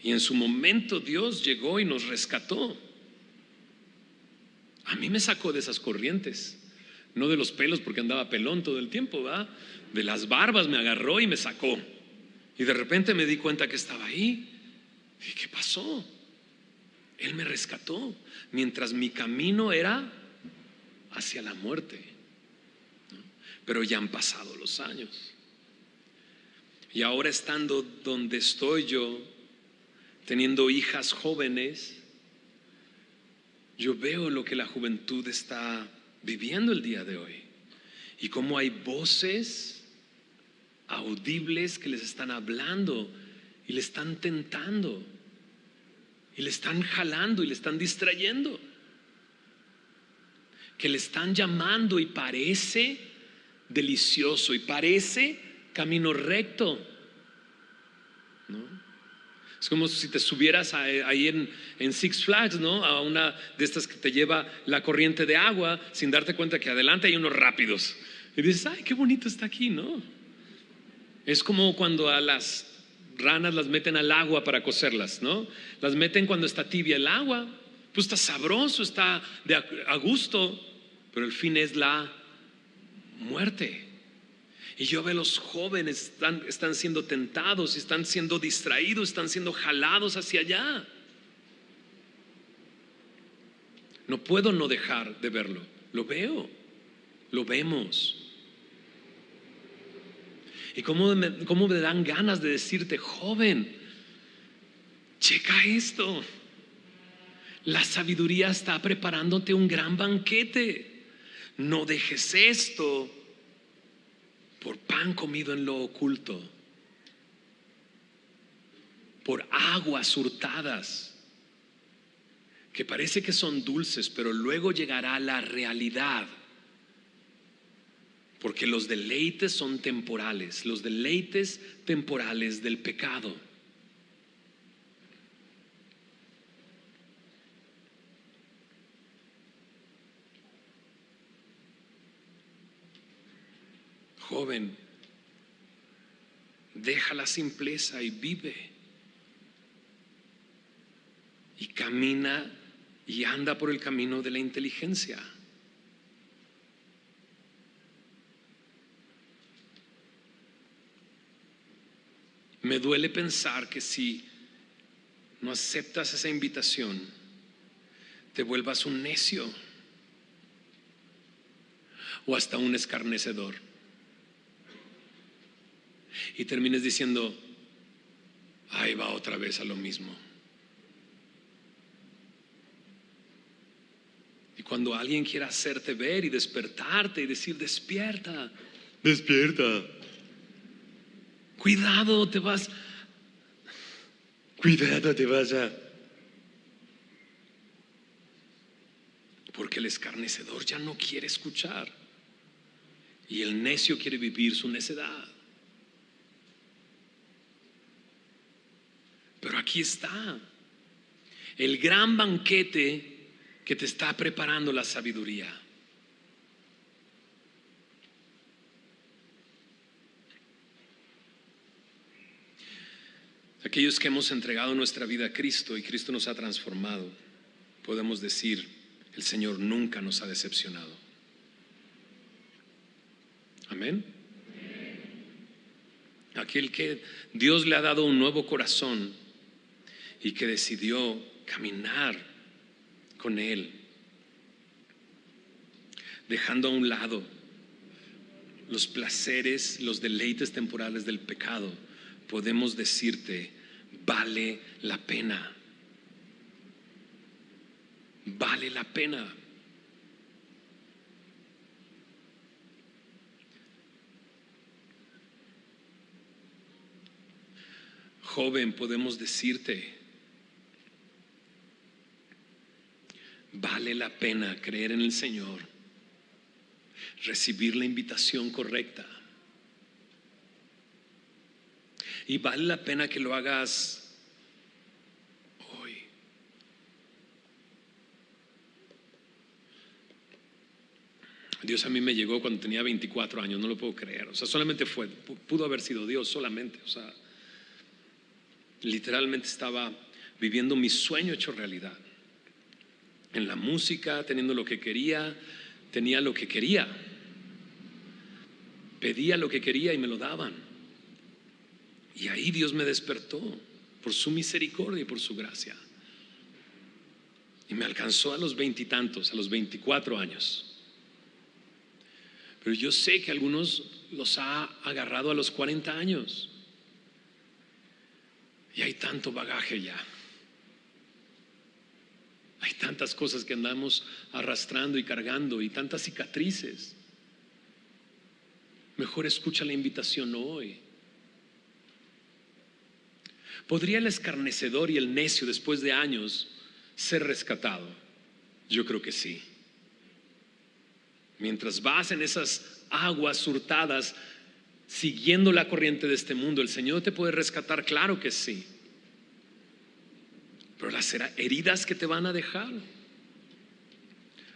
Y en su momento Dios llegó y nos rescató. A mí me sacó de esas corrientes. No de los pelos porque andaba pelón todo el tiempo, ¿verdad? De las barbas me agarró y me sacó. Y de repente me di cuenta que estaba ahí. ¿Y qué pasó? Él me rescató mientras mi camino era hacia la muerte, ¿no? Pero ya han pasado los años. Y ahora estando donde estoy yo, teniendo hijas jóvenes, yo veo lo que la juventud está viviendo el día de hoy y cómo hay voces audibles que les están hablando y le están tentando y le están jalando y le están distrayendo, que le están llamando y parece delicioso y parece camino recto, ¿no? Es como si te subieras ahí en Six Flags, ¿no? A una de estas que te lleva la corriente de agua sin darte cuenta que adelante hay unos rápidos. Y dices, ay, qué bonito está aquí, ¿no? Es como cuando a las ranas las meten al agua para cocerlas, ¿no? Las meten cuando está tibia el agua. Pues está sabroso, está a gusto, pero el fin es la muerte. Y yo veo a los jóvenes están siendo tentados, están siendo distraídos, están siendo jalados hacia allá. No puedo no dejar de verlo. Lo veo, lo vemos. Y cómo me dan ganas de decirte, joven, checa esto. La sabiduría está preparándote un gran banquete. No dejes esto por pan comido en lo oculto, por aguas hurtadas, que parece que son dulces, pero luego llegará la realidad, porque los deleites son temporales, los deleites temporales del pecado. Joven, deja la simpleza y vive. Y camina y anda por el camino de la inteligencia. Me duele pensar que si no aceptas esa invitación, te vuelvas un necio o hasta un escarnecedor. Y termines diciendo, ahí va otra vez a lo mismo. Y cuando alguien quiera hacerte ver y despertarte y decir, despierta, despierta, cuidado, te vas a... Porque el escarnecedor ya no quiere escuchar y el necio quiere vivir su necedad. Pero aquí está el gran banquete que te está preparando la sabiduría. Aquellos que hemos entregado nuestra vida a Cristo y Cristo nos ha transformado, podemos decir, el Señor nunca nos ha decepcionado. Amén. Aquel que Dios le ha dado un nuevo corazón y que decidió caminar con Él, dejando a un lado los placeres, los deleites temporales del pecado, podemos decirte, vale la pena. Vale la pena. Joven, podemos decirte, vale la pena creer en el Señor, recibir la invitación correcta. Y vale la pena que lo hagas hoy. Dios a mí me llegó cuando tenía 24 años, no lo puedo creer. O sea, solamente pudo haber sido Dios solamente. O sea, literalmente estaba viviendo mi sueño hecho realidad. En la música, teniendo lo que quería, tenía lo que quería. Pedía lo que quería y me lo daban. Y ahí Dios me despertó por su misericordia y por su gracia. Y me alcanzó a los 20 y tantos, a los 24 años. Pero yo sé que algunos los ha agarrado a los 40 años. Y hay tanto bagaje ya. Hay tantas cosas que andamos arrastrando y cargando y tantas cicatrices. Mejor escucha la invitación hoy. ¿Podría el escarnecedor y el necio después de años ser rescatado? Yo creo que sí. Mientras vas en esas aguas hurtadas siguiendo la corriente de este mundo, ¿el Señor te puede rescatar? Claro que sí. Pero las heridas que te van a dejar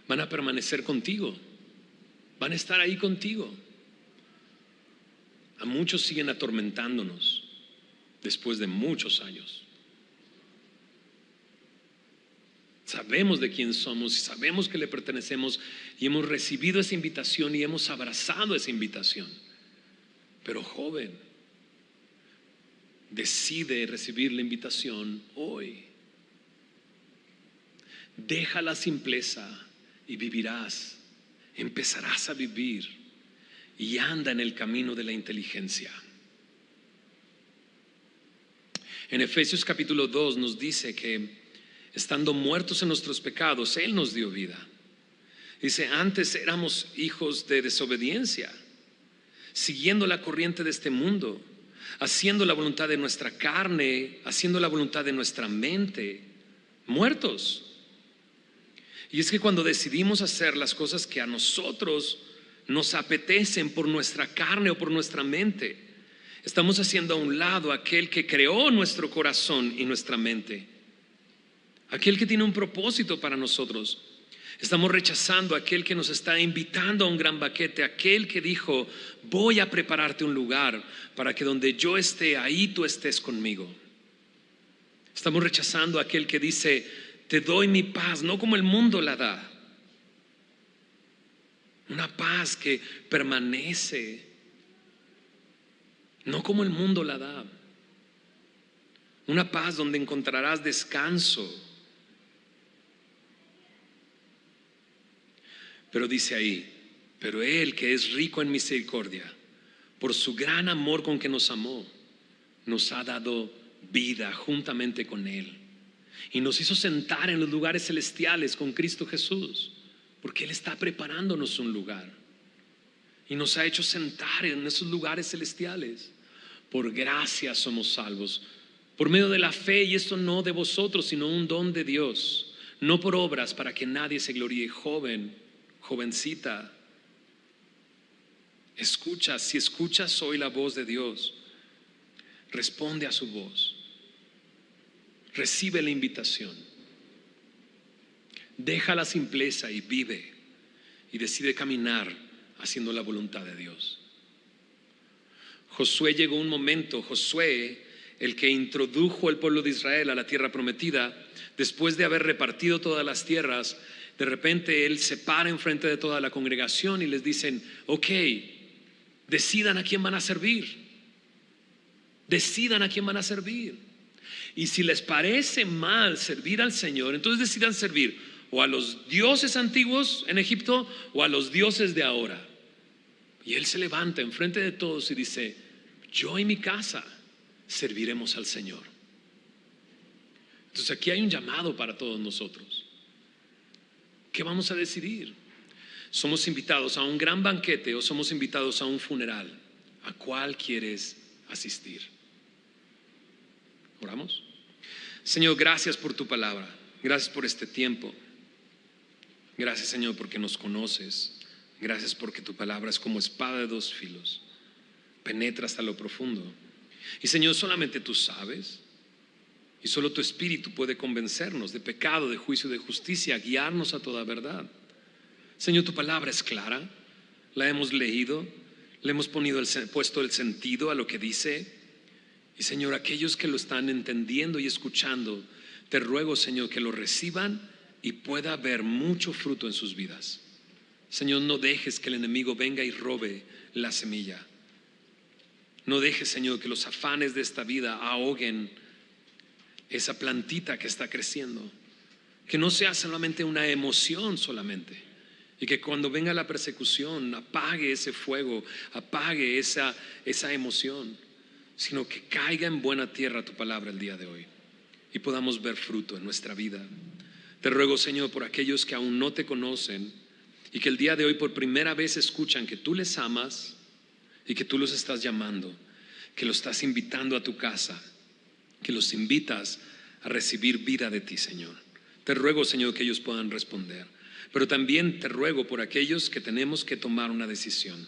van a permanecer contigo, van a estar ahí contigo. A muchos siguen atormentándonos después de muchos años. Sabemos de quién somos y sabemos que le pertenecemos y hemos recibido esa invitación y hemos abrazado esa invitación. Pero joven, decide recibir la invitación hoy. Deja la simpleza y vivirás. Empezarás a vivir y anda en el camino de la inteligencia. En Efesios capítulo 2 nos dice que estando muertos en nuestros pecados, Él nos dio vida. Dice, antes éramos hijos de desobediencia, siguiendo la corriente de este mundo, haciendo la voluntad de nuestra carne, haciendo la voluntad de nuestra mente, muertos. Y es que cuando decidimos hacer las cosas que a nosotros nos apetecen por nuestra carne o por nuestra mente, estamos haciendo a un lado aquel que creó nuestro corazón y nuestra mente, aquel que tiene un propósito para nosotros. Estamos rechazando a aquel que nos está invitando a un gran banquete, aquel que dijo, voy a prepararte un lugar para que donde yo esté, ahí tú estés conmigo. Estamos rechazando a aquel que dice, te doy mi paz, no como el mundo la da. Una paz que permanece, no como el mundo la da. Una paz donde encontrarás descanso. Pero dice ahí, pero Él que es rico en misericordia, por su gran amor con que nos amó, nos ha dado vida juntamente con Él. Y nos hizo sentar en los lugares celestiales con Cristo Jesús, porque Él está preparándonos un lugar. Y nos ha hecho sentar en esos lugares celestiales. Por gracia somos salvos, por medio de la fe, y esto no de vosotros, sino un don de Dios, no por obras para que nadie se gloríe. Joven, jovencita, escucha, si escuchas hoy la voz de Dios, responde a su voz. Recibe la invitación. Deja la simpleza y vive y decide caminar haciendo la voluntad de Dios. Josué llegó un momento, Josué, el que introdujo al pueblo de Israel a la tierra prometida, después de haber repartido todas las tierras, de repente él se para enfrente de toda la congregación y les dicen, ok, decidan a quién van a servir. Decidan a quién van a servir. Y si les parece mal servir al Señor, entonces decidan servir o a los dioses antiguos en Egipto o a los dioses de ahora. Y él se levanta enfrente de todos y dice, yo y mi casa serviremos al Señor. Entonces aquí hay un llamado para todos nosotros. ¿Qué vamos a decidir? ¿Somos invitados a un gran banquete o somos invitados a un funeral? ¿A cuál quieres asistir? ¿Oramos? Señor, gracias por tu palabra. Gracias por este tiempo. Gracias, Señor, porque nos conoces. Gracias porque tu palabra es como espada de dos filos, penetra hasta lo profundo. Y Señor, solamente tú sabes, y solo tu Espíritu puede convencernos de pecado, de juicio, de justicia, guiarnos a toda verdad. Señor, tu palabra es clara, la hemos leído, le hemos puesto el sentido a lo que dice. Y Señor, aquellos que lo están entendiendo y escuchando, te ruego, Señor, que lo reciban y pueda haber mucho fruto en sus vidas. Señor, no dejes que el enemigo venga y robe la semilla. No dejes, Señor, que los afanes de esta vida ahoguen esa plantita que está creciendo. Que no sea solamente una emoción solamente. Y que cuando venga la persecución apague ese fuego, apague esa emoción, sino que caiga en buena tierra tu palabra el día de hoy y podamos ver fruto en nuestra vida. Te ruego, Señor, por aquellos que aún no te conocen y que el día de hoy por primera vez escuchan que tú les amas y que tú los estás llamando, que los estás invitando a tu casa, que los invitas a recibir vida de ti, Señor. Te ruego, Señor, que ellos puedan responder. Pero también te ruego por aquellos que tenemos que tomar una decisión,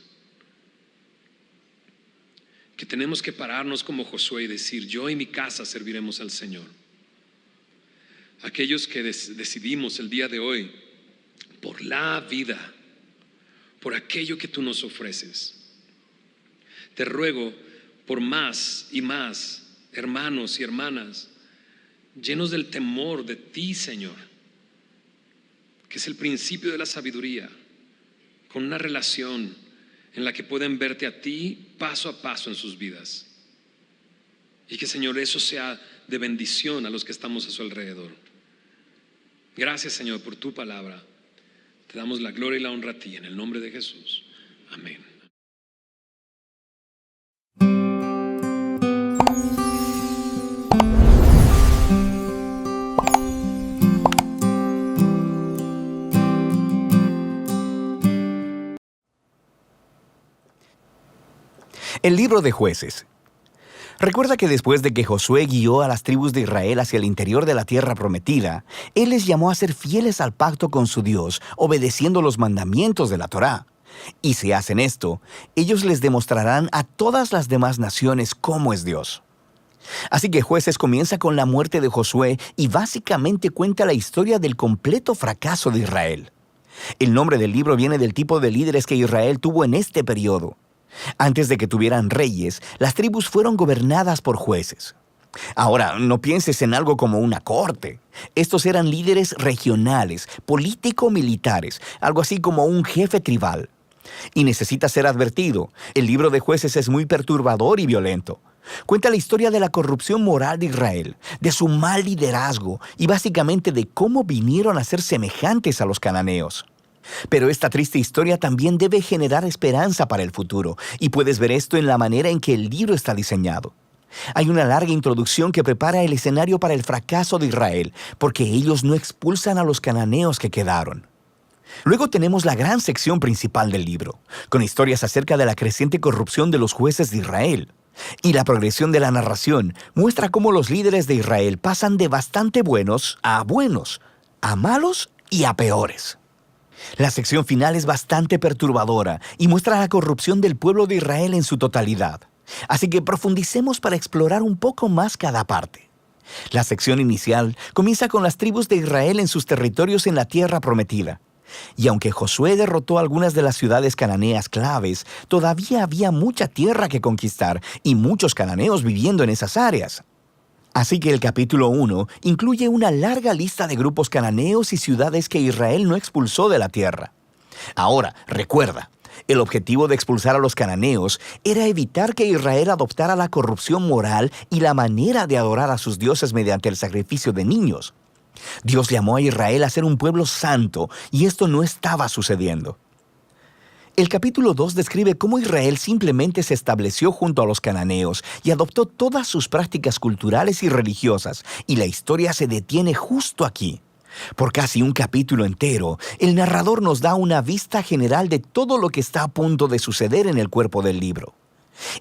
que tenemos que pararnos como Josué y decir: yo y mi casa serviremos al Señor. Aquellos que decidimos el día de hoy por la vida, por aquello que tú nos ofreces. Te ruego por más y más hermanos y hermanas llenos del temor de ti, Señor, que es el principio de la sabiduría, con una relación en la que pueden verte a ti paso a paso en sus vidas. Y que, Señor, eso sea de bendición a los que estamos a su alrededor. Gracias, Señor, por tu palabra. Te damos la gloria y la honra a ti en el nombre de Jesús. Amén. El libro de Jueces. Recuerda que después de que Josué guió a las tribus de Israel hacia el interior de la tierra prometida, él les llamó a ser fieles al pacto con su Dios, obedeciendo los mandamientos de la Torá. Y si hacen esto, ellos les demostrarán a todas las demás naciones cómo es Dios. Así que Jueces comienza con la muerte de Josué y básicamente cuenta la historia del completo fracaso de Israel. El nombre del libro viene del tipo de líderes que Israel tuvo en este periodo. Antes de que tuvieran reyes, las tribus fueron gobernadas por jueces. Ahora, no pienses en algo como una corte. Estos eran líderes regionales, político-militares, algo así como un jefe tribal. Y necesita ser advertido, el libro de Jueces es muy perturbador y violento. Cuenta la historia de la corrupción moral de Israel, de su mal liderazgo y básicamente de cómo vinieron a ser semejantes a los cananeos. Pero esta triste historia también debe generar esperanza para el futuro, y puedes ver esto en la manera en que el libro está diseñado. Hay una larga introducción que prepara el escenario para el fracaso de Israel, porque ellos no expulsan a los cananeos que quedaron. Luego tenemos la gran sección principal del libro, con historias acerca de la creciente corrupción de los jueces de Israel. Y la progresión de la narración muestra cómo los líderes de Israel pasan de bastante buenos, a malos y a peores. La sección final es bastante perturbadora y muestra la corrupción del pueblo de Israel en su totalidad. Así que profundicemos para explorar un poco más cada parte. La sección inicial comienza con las tribus de Israel en sus territorios en la tierra prometida. Y aunque Josué derrotó algunas de las ciudades cananeas claves, todavía había mucha tierra que conquistar y muchos cananeos viviendo en esas áreas. Así que el capítulo 1 incluye una larga lista de grupos cananeos y ciudades que Israel no expulsó de la tierra. Ahora, recuerda, el objetivo de expulsar a los cananeos era evitar que Israel adoptara la corrupción moral y la manera de adorar a sus dioses mediante el sacrificio de niños. Dios llamó a Israel a ser un pueblo santo, y esto no estaba sucediendo. El capítulo 2 describe cómo Israel simplemente se estableció junto a los cananeos y adoptó todas sus prácticas culturales y religiosas, y la historia se detiene justo aquí. Por casi un capítulo entero, el narrador nos da una vista general de todo lo que está a punto de suceder en el cuerpo del libro.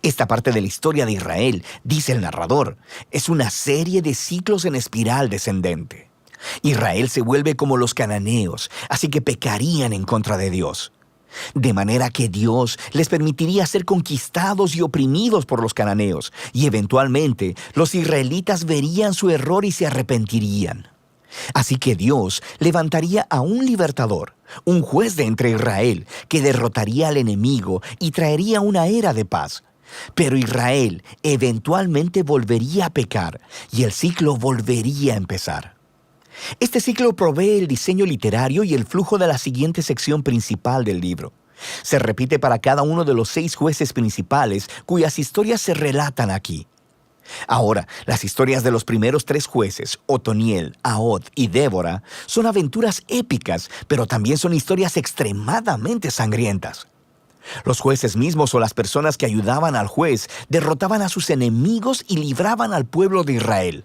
Esta parte de la historia de Israel, dice el narrador, es una serie de ciclos en espiral descendente. Israel se vuelve como los cananeos, así que pecarían en contra de Dios. De manera que Dios les permitiría ser conquistados y oprimidos por los cananeos, y eventualmente los israelitas verían su error y se arrepentirían. Así que Dios levantaría a un libertador, un juez de entre Israel, que derrotaría al enemigo y traería una era de paz. Pero Israel eventualmente volvería a pecar y el ciclo volvería a empezar. Este ciclo provee el diseño literario y el flujo de la siguiente sección principal del libro. Se repite para cada uno de los 6 jueces principales cuyas historias se relatan aquí. Ahora, las historias de los primeros 3 jueces, Otoniel, Ahod y Débora, son aventuras épicas, pero también son historias extremadamente sangrientas. Los jueces mismos o las personas que ayudaban al juez derrotaban a sus enemigos y libraban al pueblo de Israel.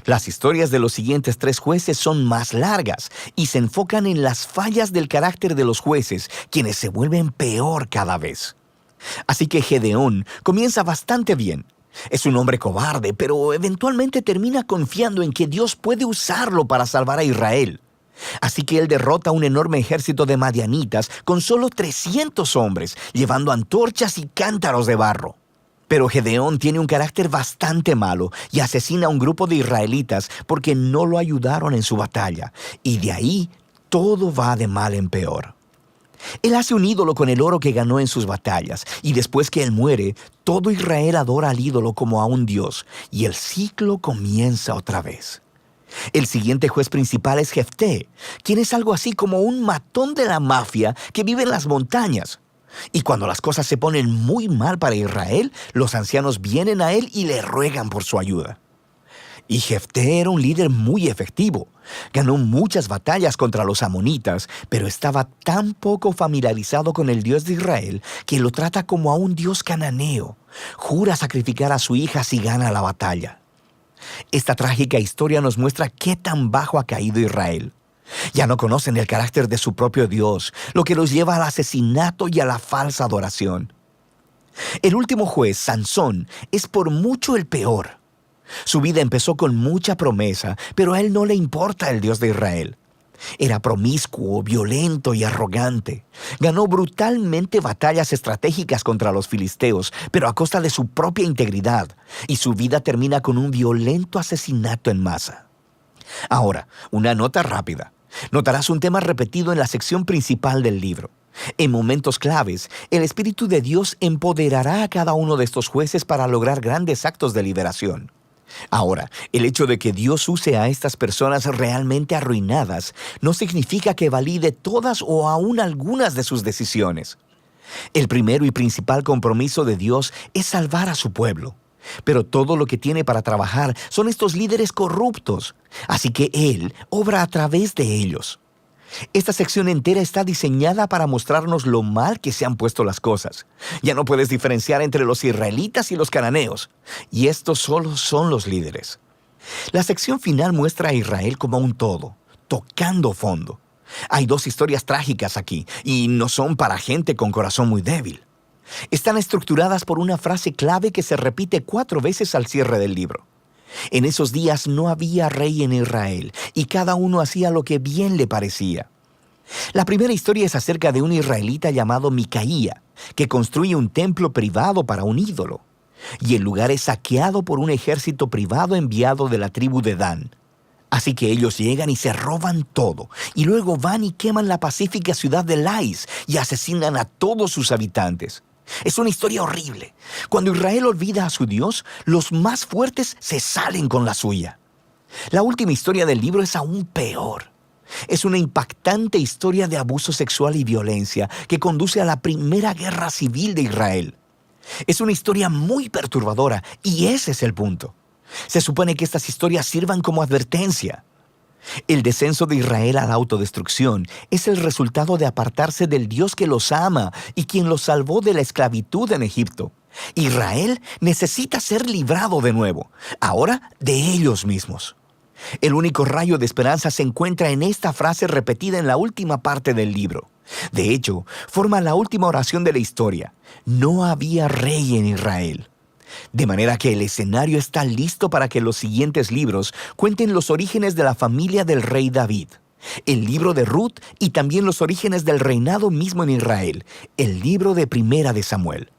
Las historias de los siguientes 3 jueces son más largas y se enfocan en las fallas del carácter de los jueces, quienes se vuelven peor cada vez. Así que Gedeón comienza bastante bien. Es un hombre cobarde, pero eventualmente termina confiando en que Dios puede usarlo para salvar a Israel. Así que él derrota a un enorme ejército de madianitas con solo 300 hombres, llevando antorchas y cántaros de barro. Pero Gedeón tiene un carácter bastante malo y asesina a un grupo de israelitas porque no lo ayudaron en su batalla, y de ahí todo va de mal en peor. Él hace un ídolo con el oro que ganó en sus batallas, y después que él muere, todo Israel adora al ídolo como a un dios, y el ciclo comienza otra vez. El siguiente juez principal es Jefté, quien es algo así como un matón de la mafia que vive en las montañas. Y cuando las cosas se ponen muy mal para Israel, los ancianos vienen a él y le ruegan por su ayuda. Y Jefté era un líder muy efectivo. Ganó muchas batallas contra los amonitas, pero estaba tan poco familiarizado con el Dios de Israel que lo trata como a un dios cananeo. Jura sacrificar a su hija si gana la batalla. Esta trágica historia nos muestra qué tan bajo ha caído Israel. Ya no conocen el carácter de su propio Dios, lo que los lleva al asesinato y a la falsa adoración. El último juez, Sansón, es por mucho el peor. Su vida empezó con mucha promesa, pero a él no le importa el Dios de Israel. Era promiscuo, violento y arrogante. Ganó brutalmente batallas estratégicas contra los filisteos, pero a costa de su propia integridad, y su vida termina con un violento asesinato en masa. Ahora, una nota rápida. Notarás un tema repetido en la sección principal del libro. En momentos claves, el Espíritu de Dios empoderará a cada uno de estos jueces para lograr grandes actos de liberación. Ahora, el hecho de que Dios use a estas personas realmente arruinadas no significa que valide todas o aún algunas de sus decisiones. El primero y principal compromiso de Dios es salvar a su pueblo. Pero todo lo que tiene para trabajar son estos líderes corruptos, así que Él obra a través de ellos. Esta sección entera está diseñada para mostrarnos lo mal que se han puesto las cosas. Ya no puedes diferenciar entre los israelitas y los cananeos, y estos solo son los líderes. La sección final muestra a Israel como un todo, tocando fondo. Hay 2 historias trágicas aquí, y no son para gente con corazón muy débil. Están estructuradas por una frase clave que se repite 4 veces al cierre del libro. En esos días no había rey en Israel, y cada uno hacía lo que bien le parecía. La primera historia es acerca de un israelita llamado Micaía, que construye un templo privado para un ídolo, y el lugar es saqueado por un ejército privado enviado de la tribu de Dan. Así que ellos llegan y se roban todo, y luego van y queman la pacífica ciudad de Lais y asesinan a todos sus habitantes. Es una historia horrible. Cuando Israel olvida a su Dios, los más fuertes se salen con la suya. La última historia del libro es aún peor. Es una impactante historia de abuso sexual y violencia que conduce a la primera guerra civil de Israel. Es una historia muy perturbadora y ese es el punto. Se supone que estas historias sirvan como advertencia. El descenso de Israel a la autodestrucción es el resultado de apartarse del Dios que los ama y quien los salvó de la esclavitud en Egipto. Israel necesita ser librado de nuevo, ahora de ellos mismos. El único rayo de esperanza se encuentra en esta frase repetida en la última parte del libro. De hecho, forma la última oración de la historia. No había rey en Israel. De manera que el escenario está listo para que los siguientes libros cuenten los orígenes de la familia del rey David. el libro de Ruth y también los orígenes del reinado mismo en Israel, el libro de Primera de Samuel.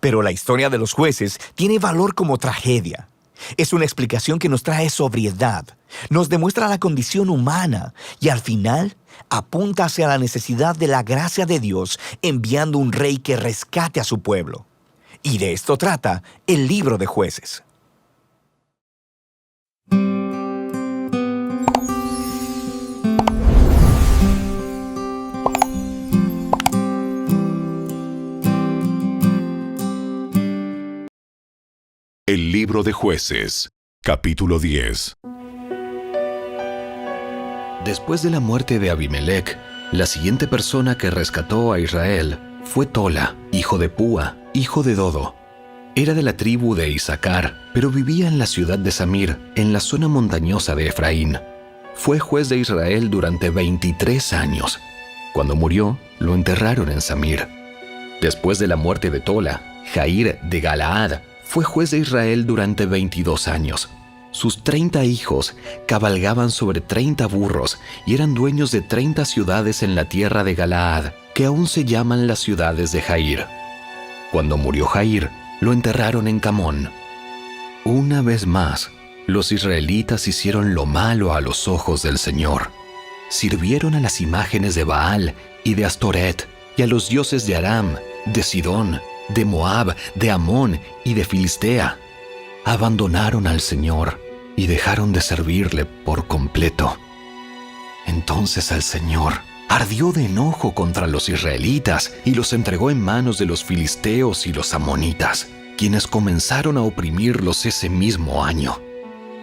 Pero la historia de los jueces tiene valor como tragedia. Es una explicación que nos trae sobriedad, nos demuestra la condición humana y al final apunta hacia la necesidad de la gracia de Dios enviando un rey que rescate a su pueblo. Y de esto trata el libro de Jueces. El libro de Jueces, capítulo 10. Después de la muerte de Abimelec, la siguiente persona que rescató a Israel fue Tola, hijo de Púa, hijo de Dodo. Era de la tribu de Isaacar, pero vivía en la ciudad de Samir, en la zona montañosa de Efraín. Fue juez de Israel durante 23 años. Cuando murió, lo enterraron en Samir. Después de la muerte de Tola, Jair de Galaad fue juez de Israel durante 22 años. Sus 30 hijos cabalgaban sobre 30 burros y eran dueños de 30 ciudades en la tierra de Galaad, que aún se llaman las ciudades de Jair. Cuando murió Jair, lo enterraron en Camón. Una vez más, los israelitas hicieron lo malo a los ojos del Señor. Sirvieron a las imágenes de Baal y de Astoret y a los dioses de Aram, de Sidón, de Moab, de Amón y de Filistea. Abandonaron al Señor y dejaron de servirle por completo. Entonces el Señor ardió de enojo contra los israelitas y los entregó en manos de los filisteos y los amonitas, quienes comenzaron a oprimirlos ese mismo año.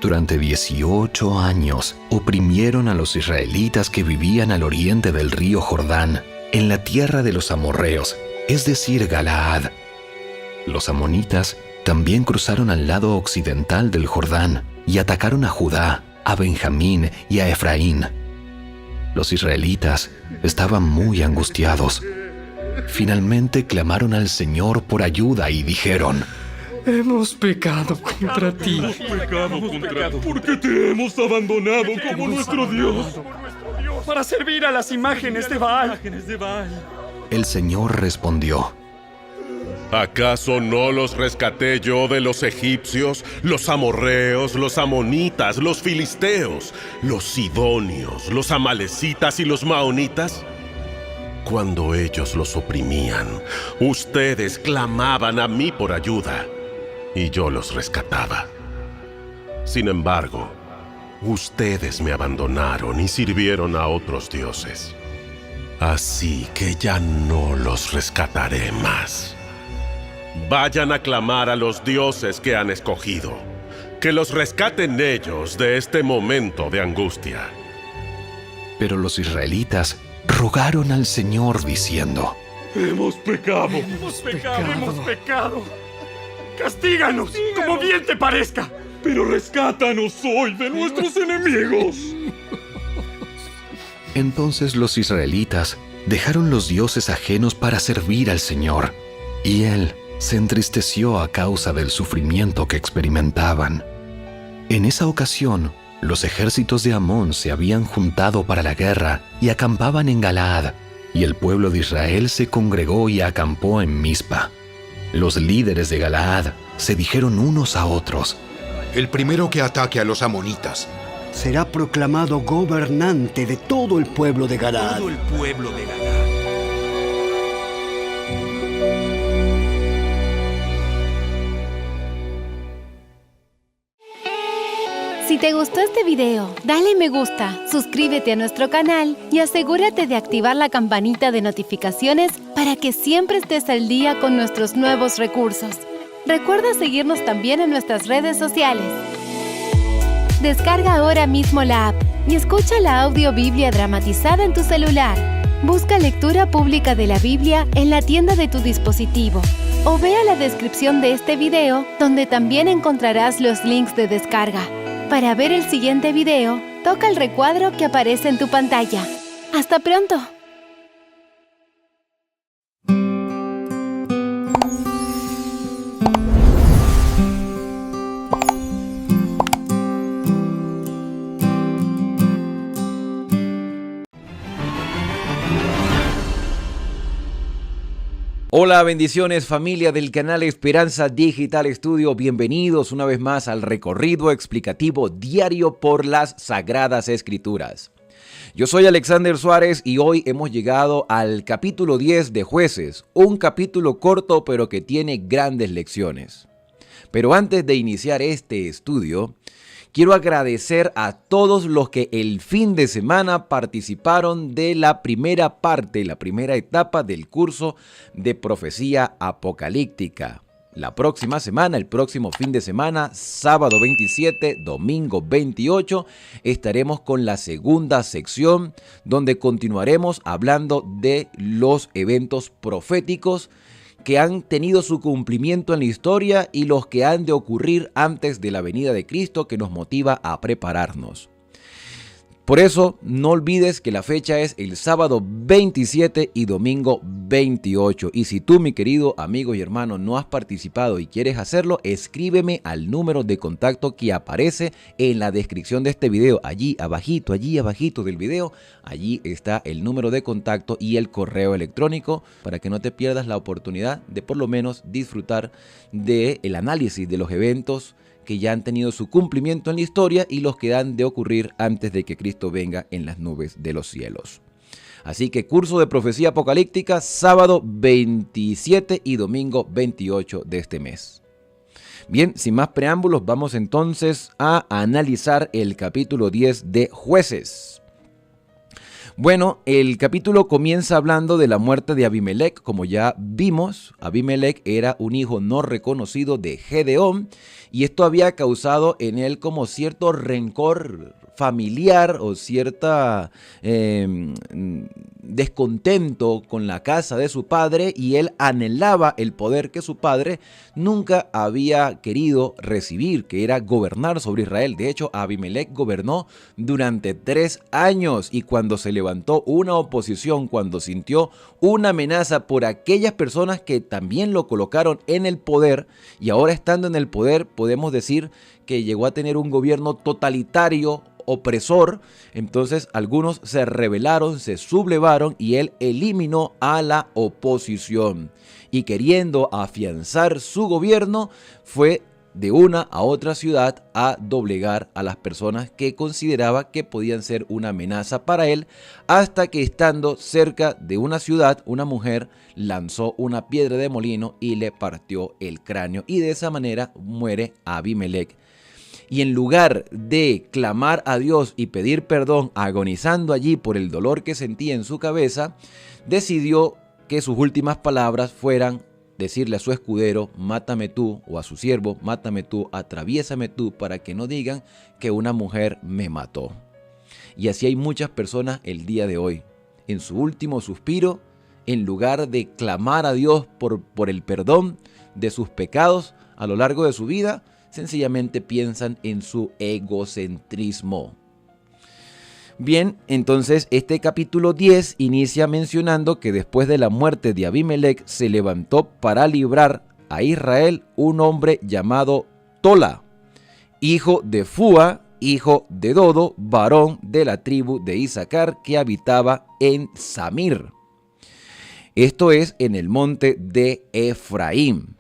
Durante 18 años oprimieron a los israelitas que vivían al oriente del río Jordán, en la tierra de los amorreos, es decir, Galaad. Los amonitas también cruzaron al lado occidental del Jordán y atacaron a Judá, a Benjamín y a Efraín. Los israelitas estaban muy angustiados. Finalmente clamaron al Señor por ayuda y dijeron: Hemos pecado contra ti. Porque te hemos abandonado como nuestro Dios. Para servir a las imágenes de Baal. El Señor respondió: ¿Acaso no los rescaté yo de los egipcios, los amorreos, los amonitas, los filisteos, los sidonios, los amalecitas y los maonitas? Cuando ellos los oprimían, ustedes clamaban a mí por ayuda, y yo los rescataba. Sin embargo, ustedes me abandonaron y sirvieron a otros dioses. Así que ya no los rescataré más. Vayan a clamar a los dioses que han escogido, que los rescaten ellos de este momento de angustia. Pero los israelitas rogaron al Señor diciendo: Hemos pecado. Hemos pecado. Castíganos, como bien te parezca. Pero rescátanos hoy de nuestros enemigos. Entonces los israelitas dejaron los dioses ajenos para servir al Señor, y Él se entristeció a causa del sufrimiento que experimentaban. En esa ocasión, los ejércitos de Amón se habían juntado para la guerra y acampaban en Galaad, y el pueblo de Israel se congregó y acampó en Mizpa. Los líderes de Galaad se dijeron unos a otros: El primero que ataque a los amonitas será proclamado gobernante de todo el pueblo de Galaad. Si te gustó este video, dale me gusta, suscríbete a nuestro canal y asegúrate de activar la campanita de notificaciones para que siempre estés al día con nuestros nuevos recursos. Recuerda seguirnos también en nuestras redes sociales. Descarga ahora mismo la app y escucha la audiobiblia dramatizada en tu celular. Busca lectura pública de la Biblia en la tienda de tu dispositivo o vea la descripción de este video donde también encontrarás los links de descarga. Para ver el siguiente video, toca el recuadro que aparece en tu pantalla. ¡Hasta pronto! Hola, bendiciones familia del canal Esperanza Digital Studio. Bienvenidos una vez más al recorrido explicativo diario por las Sagradas Escrituras. Yo soy Alexander Suárez y hoy hemos llegado al capítulo 10 de Jueces, un capítulo corto pero que tiene grandes lecciones. Pero antes de iniciar este estudio, quiero agradecer a todos los que el fin de semana participaron de la primera parte, la primera etapa del curso de profecía apocalíptica. La próxima semana, el próximo fin de semana, sábado 27, domingo 28, estaremos con la segunda sección donde continuaremos hablando de los eventos proféticos que han tenido su cumplimiento en la historia y los que han de ocurrir antes de la venida de Cristo, que nos motiva a prepararnos. Por eso, no olvides que la fecha es el sábado 27 y domingo 28. Y si tú, mi querido amigo y hermano, no has participado y quieres hacerlo, escríbeme al número de contacto que aparece en la descripción de este video. Allí abajito del video, allí está el número de contacto y el correo electrónico para que no te pierdas la oportunidad de por lo menos disfrutar del análisis de los eventos que ya han tenido su cumplimiento en la historia y los que han de ocurrir antes de que Cristo venga en las nubes de los cielos. Así que curso de profecía apocalíptica, sábado 27 y domingo 28 de este mes. Bien, sin más preámbulos, vamos entonces a analizar el capítulo 10 de Jueces. Bueno, el capítulo comienza hablando de la muerte de Abimelec. Como ya vimos, Abimelec era un hijo no reconocido de Gedeón y esto había causado en él como cierto rencor familiar o cierta descontento con la casa de su padre, y él anhelaba el poder que su padre nunca había querido recibir, que era gobernar sobre Israel. De hecho, Abimelec gobernó durante 3 años y cuando se levantó una oposición, cuando sintió una amenaza por aquellas personas que también lo colocaron en el poder, y ahora estando en el poder podemos decir que llegó a tener un gobierno totalitario, opresor, entonces algunos se rebelaron, se sublevaron y él eliminó a la oposición. Y queriendo afianzar su gobierno, fue de una a otra ciudad a doblegar a las personas que consideraba que podían ser una amenaza para él, hasta que estando cerca de una ciudad, una mujer lanzó una piedra de molino y le partió el cráneo, y de esa manera muere Abimelec. Y en lugar de clamar a Dios y pedir perdón, agonizando allí por el dolor que sentía en su cabeza, decidió que sus últimas palabras fueran decirle a su escudero: mátame tú, o a su siervo: mátame tú, atraviésame tú, para que no digan que una mujer me mató. Y así hay muchas personas el día de hoy. En su último suspiro, en lugar de clamar a Dios por el perdón de sus pecados a lo largo de su vida, sencillamente piensan en su egocentrismo. Bien, entonces este capítulo 10 inicia mencionando que después de la muerte de Abimelec se levantó para librar a Israel un hombre llamado Tola, hijo de Fúa, hijo de Dodo, varón de la tribu de Isaacar, que habitaba en Samir. Esto es en el monte de Efraín.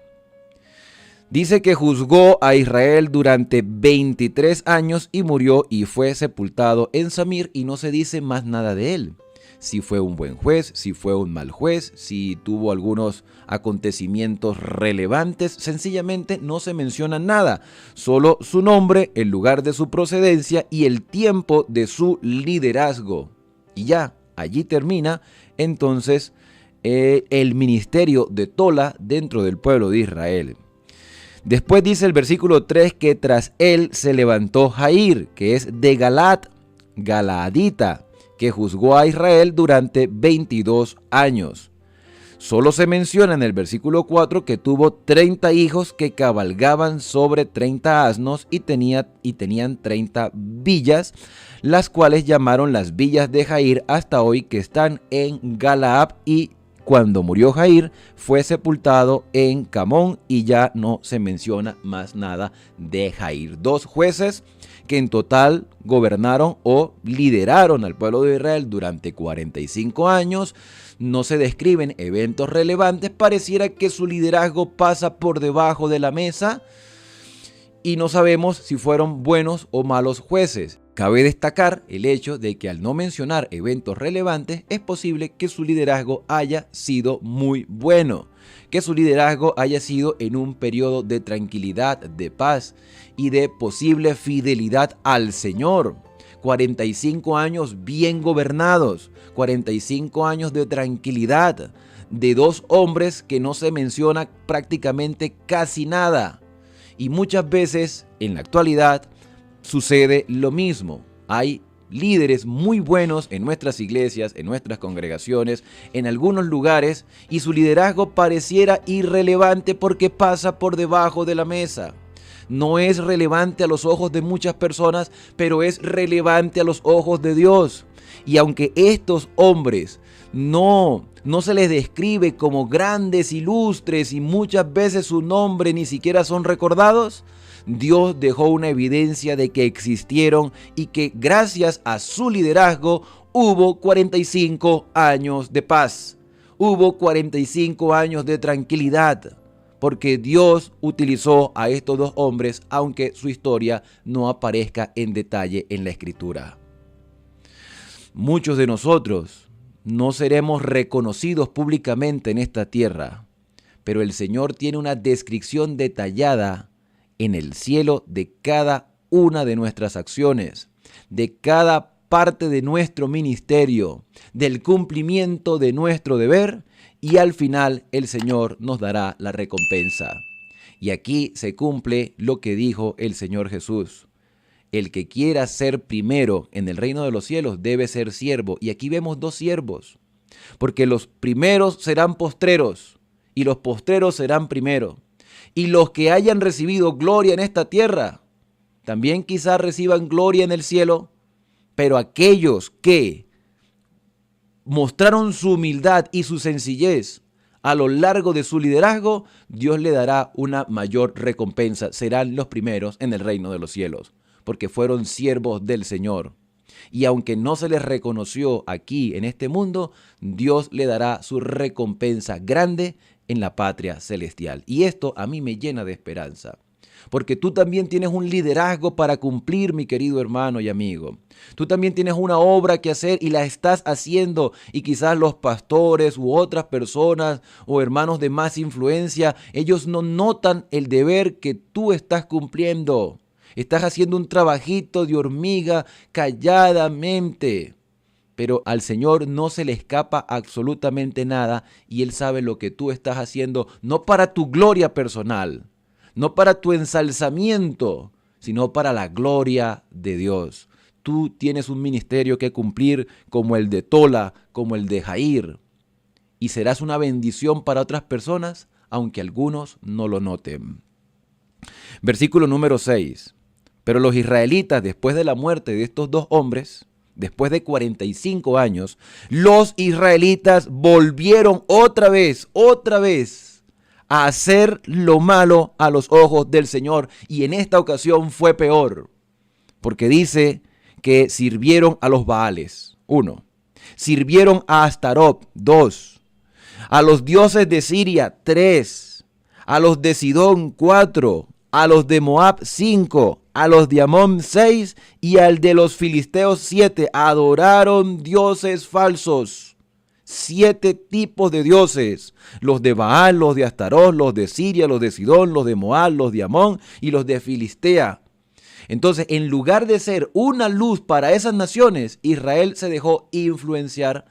Dice que juzgó a Israel durante 23 años y murió y fue sepultado en Samir, y no se dice más nada de él. Si fue un buen juez, si fue un mal juez, si tuvo algunos acontecimientos relevantes, sencillamente no se menciona nada. Solo su nombre, el lugar de su procedencia y el tiempo de su liderazgo. Y ya, allí termina entonces el ministerio de Tola dentro del pueblo de Israel. Después dice el versículo 3 que tras él se levantó Jair, que es de Galaad, Galaadita, que juzgó a Israel durante 22 años. Solo se menciona en el versículo 4 que tuvo 30 hijos que cabalgaban sobre 30 asnos y tenían 30 villas, las cuales llamaron las villas de Jair hasta hoy, que están en Galaad y cuando murió Jair, fue sepultado en Camón y ya no se menciona más nada de Jair. 2 jueces que en total gobernaron o lideraron al pueblo de Israel durante 45 años. No se describen eventos relevantes, pareciera que su liderazgo pasa por debajo de la mesa y no sabemos si fueron buenos o malos jueces. Cabe destacar el hecho de que al no mencionar eventos relevantes, es posible que su liderazgo haya sido muy bueno, que su liderazgo haya sido en un periodo de tranquilidad, de paz y de posible fidelidad al Señor. 45 años bien gobernados, 45 años de tranquilidad, de 2 hombres que no se menciona prácticamente casi nada. Y muchas veces en la actualidad sucede lo mismo. Hay líderes muy buenos en nuestras iglesias, en nuestras congregaciones, en algunos lugares, y su liderazgo pareciera irrelevante porque pasa por debajo de la mesa. No es relevante a los ojos de muchas personas, pero es relevante a los ojos de Dios. Y aunque estos hombres no se les describe como grandes, ilustres, y muchas veces su nombre ni siquiera son recordados, Dios dejó una evidencia de que existieron y que gracias a su liderazgo hubo 45 años de paz, hubo 45 años de tranquilidad, porque Dios utilizó a estos 2 hombres, aunque su historia no aparezca en detalle en la Escritura. Muchos de nosotros no seremos reconocidos públicamente en esta tierra, pero el Señor tiene una descripción detallada en el cielo de cada una de nuestras acciones, de cada parte de nuestro ministerio, del cumplimiento de nuestro deber, y al final el Señor nos dará la recompensa. Y aquí se cumple lo que dijo el Señor Jesús: el que quiera ser primero en el reino de los cielos debe ser siervo. Y aquí vemos 2 siervos, porque los primeros serán postreros y los postreros serán primeros. Y los que hayan recibido gloria en esta tierra, también quizás reciban gloria en el cielo, pero aquellos que mostraron su humildad y su sencillez a lo largo de su liderazgo, Dios le dará una mayor recompensa. Serán los primeros en el reino de los cielos, porque fueron siervos del Señor. Y aunque no se les reconoció aquí en este mundo, Dios le dará su recompensa grande en la patria celestial. Y esto a mí me llena de esperanza, porque tú también tienes un liderazgo para cumplir, mi querido hermano y amigo. Tú también tienes una obra que hacer y la estás haciendo, y quizás los pastores u otras personas o hermanos de más influencia, ellos no notan el deber que tú estás cumpliendo. Estás haciendo un trabajito de hormiga calladamente, pero al Señor no se le escapa absolutamente nada, y Él sabe lo que tú estás haciendo, no para tu gloria personal, no para tu ensalzamiento, sino para la gloria de Dios. Tú tienes un ministerio que cumplir como el de Tola, como el de Jair, y serás una bendición para otras personas, aunque algunos no lo noten. Versículo número 6. Pero los israelitas, después de la muerte de estos 2 hombres, después de 45 años, los israelitas volvieron otra vez a hacer lo malo a los ojos del Señor. Y en esta ocasión fue peor, porque dice que sirvieron a los Baales, 1. Sirvieron a Astarot, 2. A los dioses de Siria, 3. A los de Sidón, 4. A los de Moab, 5. A los de Amón, 6. Y al de los filisteos, 7. Adoraron dioses falsos. 7 tipos de dioses: los de Baal, los de Astarot, los de Siria, los de Sidón, los de Moab, los de Amón y los de Filistea. Entonces, en lugar de ser una luz para esas naciones, Israel se dejó influenciar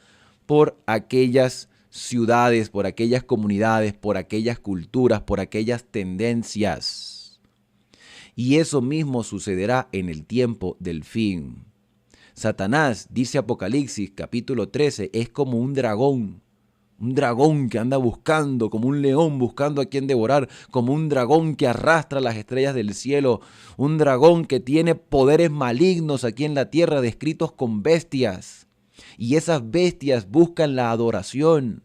por aquellas ciudades, por aquellas comunidades, por aquellas culturas, por aquellas tendencias. Y eso mismo sucederá en el tiempo del fin. Satanás, dice Apocalipsis capítulo 13, es como un dragón que anda buscando, como un león buscando a quien devorar, como un dragón que arrastra las estrellas del cielo, un dragón que tiene poderes malignos aquí en la tierra, descritos con bestias, y esas bestias buscan la adoración.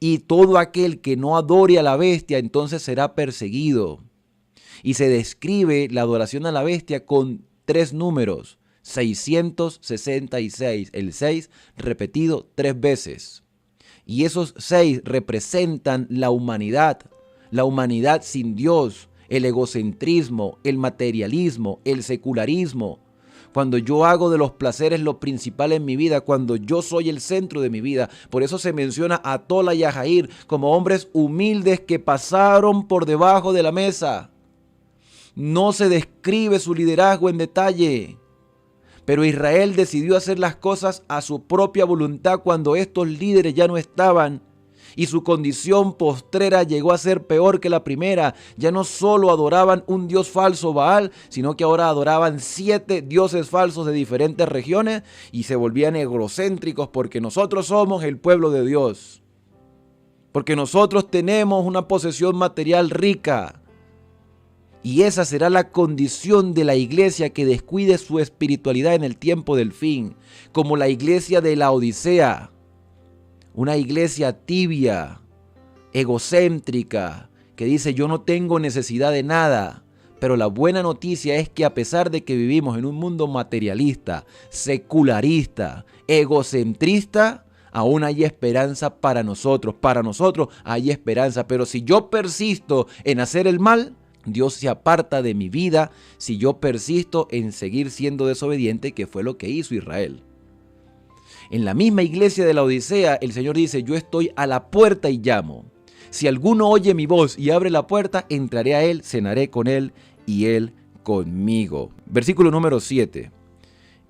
Y todo aquel que no adore a la bestia, entonces será perseguido. Y se describe la adoración a la bestia con 3 números, 666, el 6 repetido 3 veces. Y esos 6 representan la humanidad sin Dios, el egocentrismo, el materialismo, el secularismo. Cuando yo hago de los placeres lo principal en mi vida, cuando yo soy el centro de mi vida. Por eso se menciona a Tola y a Jair como hombres humildes que pasaron por debajo de la mesa. No se describe su liderazgo en detalle. Pero Israel decidió hacer las cosas a su propia voluntad cuando estos líderes ya no estaban. Y su condición postrera llegó a ser peor que la primera. Ya no solo adoraban un dios falso, Baal, sino que ahora adoraban 7 dioses falsos de diferentes regiones y se volvían egocéntricos porque nosotros somos el pueblo de Dios. Porque nosotros tenemos una posesión material rica. Y esa será la condición de la iglesia que descuide su espiritualidad en el tiempo del fin, como la iglesia de la Odisea. Una iglesia tibia, egocéntrica, que dice yo no tengo necesidad de nada. Pero la buena noticia es que a pesar de que vivimos en un mundo materialista, secularista, egocentrista, aún hay esperanza para nosotros. Para nosotros hay esperanza. Pero si yo persisto en hacer el mal, Dios se aparta de mi vida si yo persisto en seguir siendo desobediente, que fue lo que hizo Israel. En la misma iglesia de la Odisea, el Señor dice, yo estoy a la puerta y llamo. Si alguno oye mi voz y abre la puerta, entraré a él, cenaré con él y él conmigo. Versículo número 7.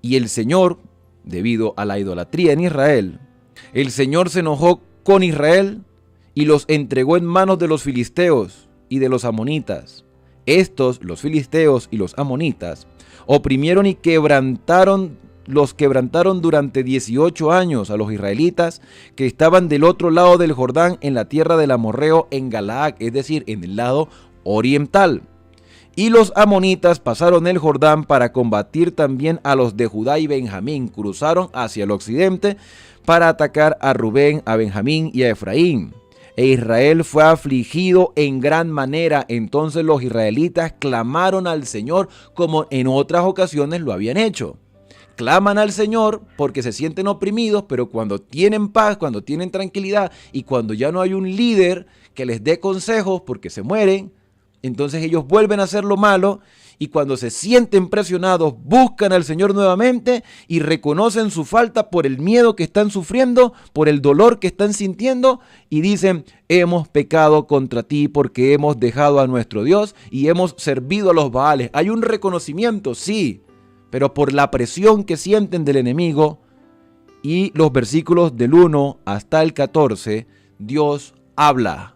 Y el Señor, debido a la idolatría en Israel, el Señor se enojó con Israel y los entregó en manos de los filisteos y de los amonitas. Estos, los filisteos y los amonitas, oprimieron y los quebrantaron durante 18 años a los israelitas que estaban del otro lado del Jordán en la tierra del amorreo en Galaad, es decir, en el lado oriental. Y los amonitas pasaron el Jordán para combatir también a los de Judá y Benjamín. Cruzaron hacia el occidente para atacar a Rubén, a Benjamín y a Efraín. E Israel fue afligido en gran manera. Entonces los israelitas clamaron al Señor como en otras ocasiones lo habían hecho. Claman al Señor porque se sienten oprimidos, pero cuando tienen paz, cuando tienen tranquilidad y cuando ya no hay un líder que les dé consejos porque se mueren, entonces ellos vuelven a hacer lo malo y cuando se sienten presionados buscan al Señor nuevamente y reconocen su falta por el miedo que están sufriendo, por el dolor que están sintiendo y dicen, hemos pecado contra ti porque hemos dejado a nuestro Dios y hemos servido a los Baales. Hay un reconocimiento, sí, pero por la presión que sienten del enemigo. Y los versículos del 1 hasta el 14, Dios habla.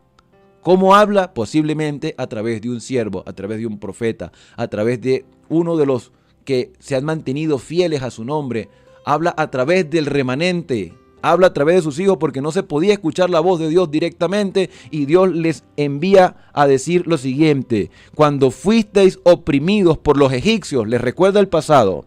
¿Cómo habla? Posiblemente a través de un siervo, a través de un profeta, a través de uno de los que se han mantenido fieles a su nombre. Habla a través del remanente, habla a través de sus hijos porque no se podía escuchar la voz de Dios directamente y Dios les envía a decir lo siguiente. Cuando fuisteis oprimidos por los egipcios, les recuerda el pasado.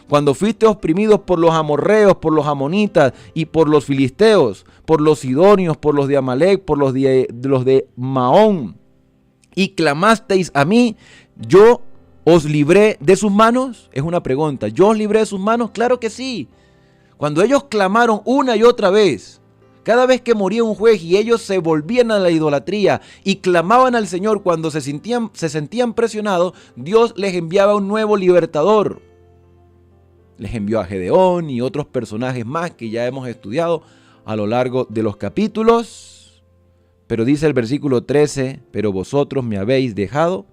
Cuando fuiste oprimidos por los amorreos, por los amonitas y por los filisteos, por los sidonios, por los de Amalek, por los de Maón, y clamasteis a mí, ¿yo os libré de sus manos? Es una pregunta. ¿Yo os libré de sus manos? Claro que sí. Cuando ellos clamaron una y otra vez, cada vez que moría un juez y ellos se volvían a la idolatría y clamaban al Señor cuando se sentían presionados, Dios les enviaba un nuevo libertador. Les envió a Gedeón y otros personajes más que ya hemos estudiado a lo largo de los capítulos. Pero dice el versículo 13, pero vosotros me habéis dejado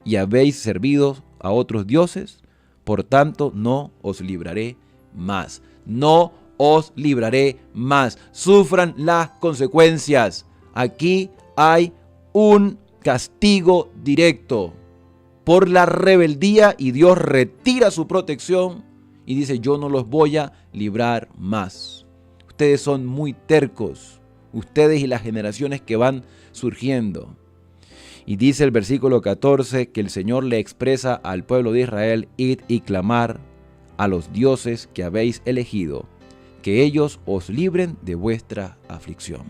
y habéis servido a otros dioses, por tanto no os libraré más. No os libraré más. Sufran las consecuencias. Aquí hay un castigo directo por la rebeldía y Dios retira su protección. Y dice, yo no los voy a librar más. Ustedes son muy tercos. Ustedes y las generaciones que van surgiendo. Y dice el versículo 14 que el Señor le expresa al pueblo de Israel, id y clamar a los dioses que habéis elegido, que ellos os libren de vuestra aflicción.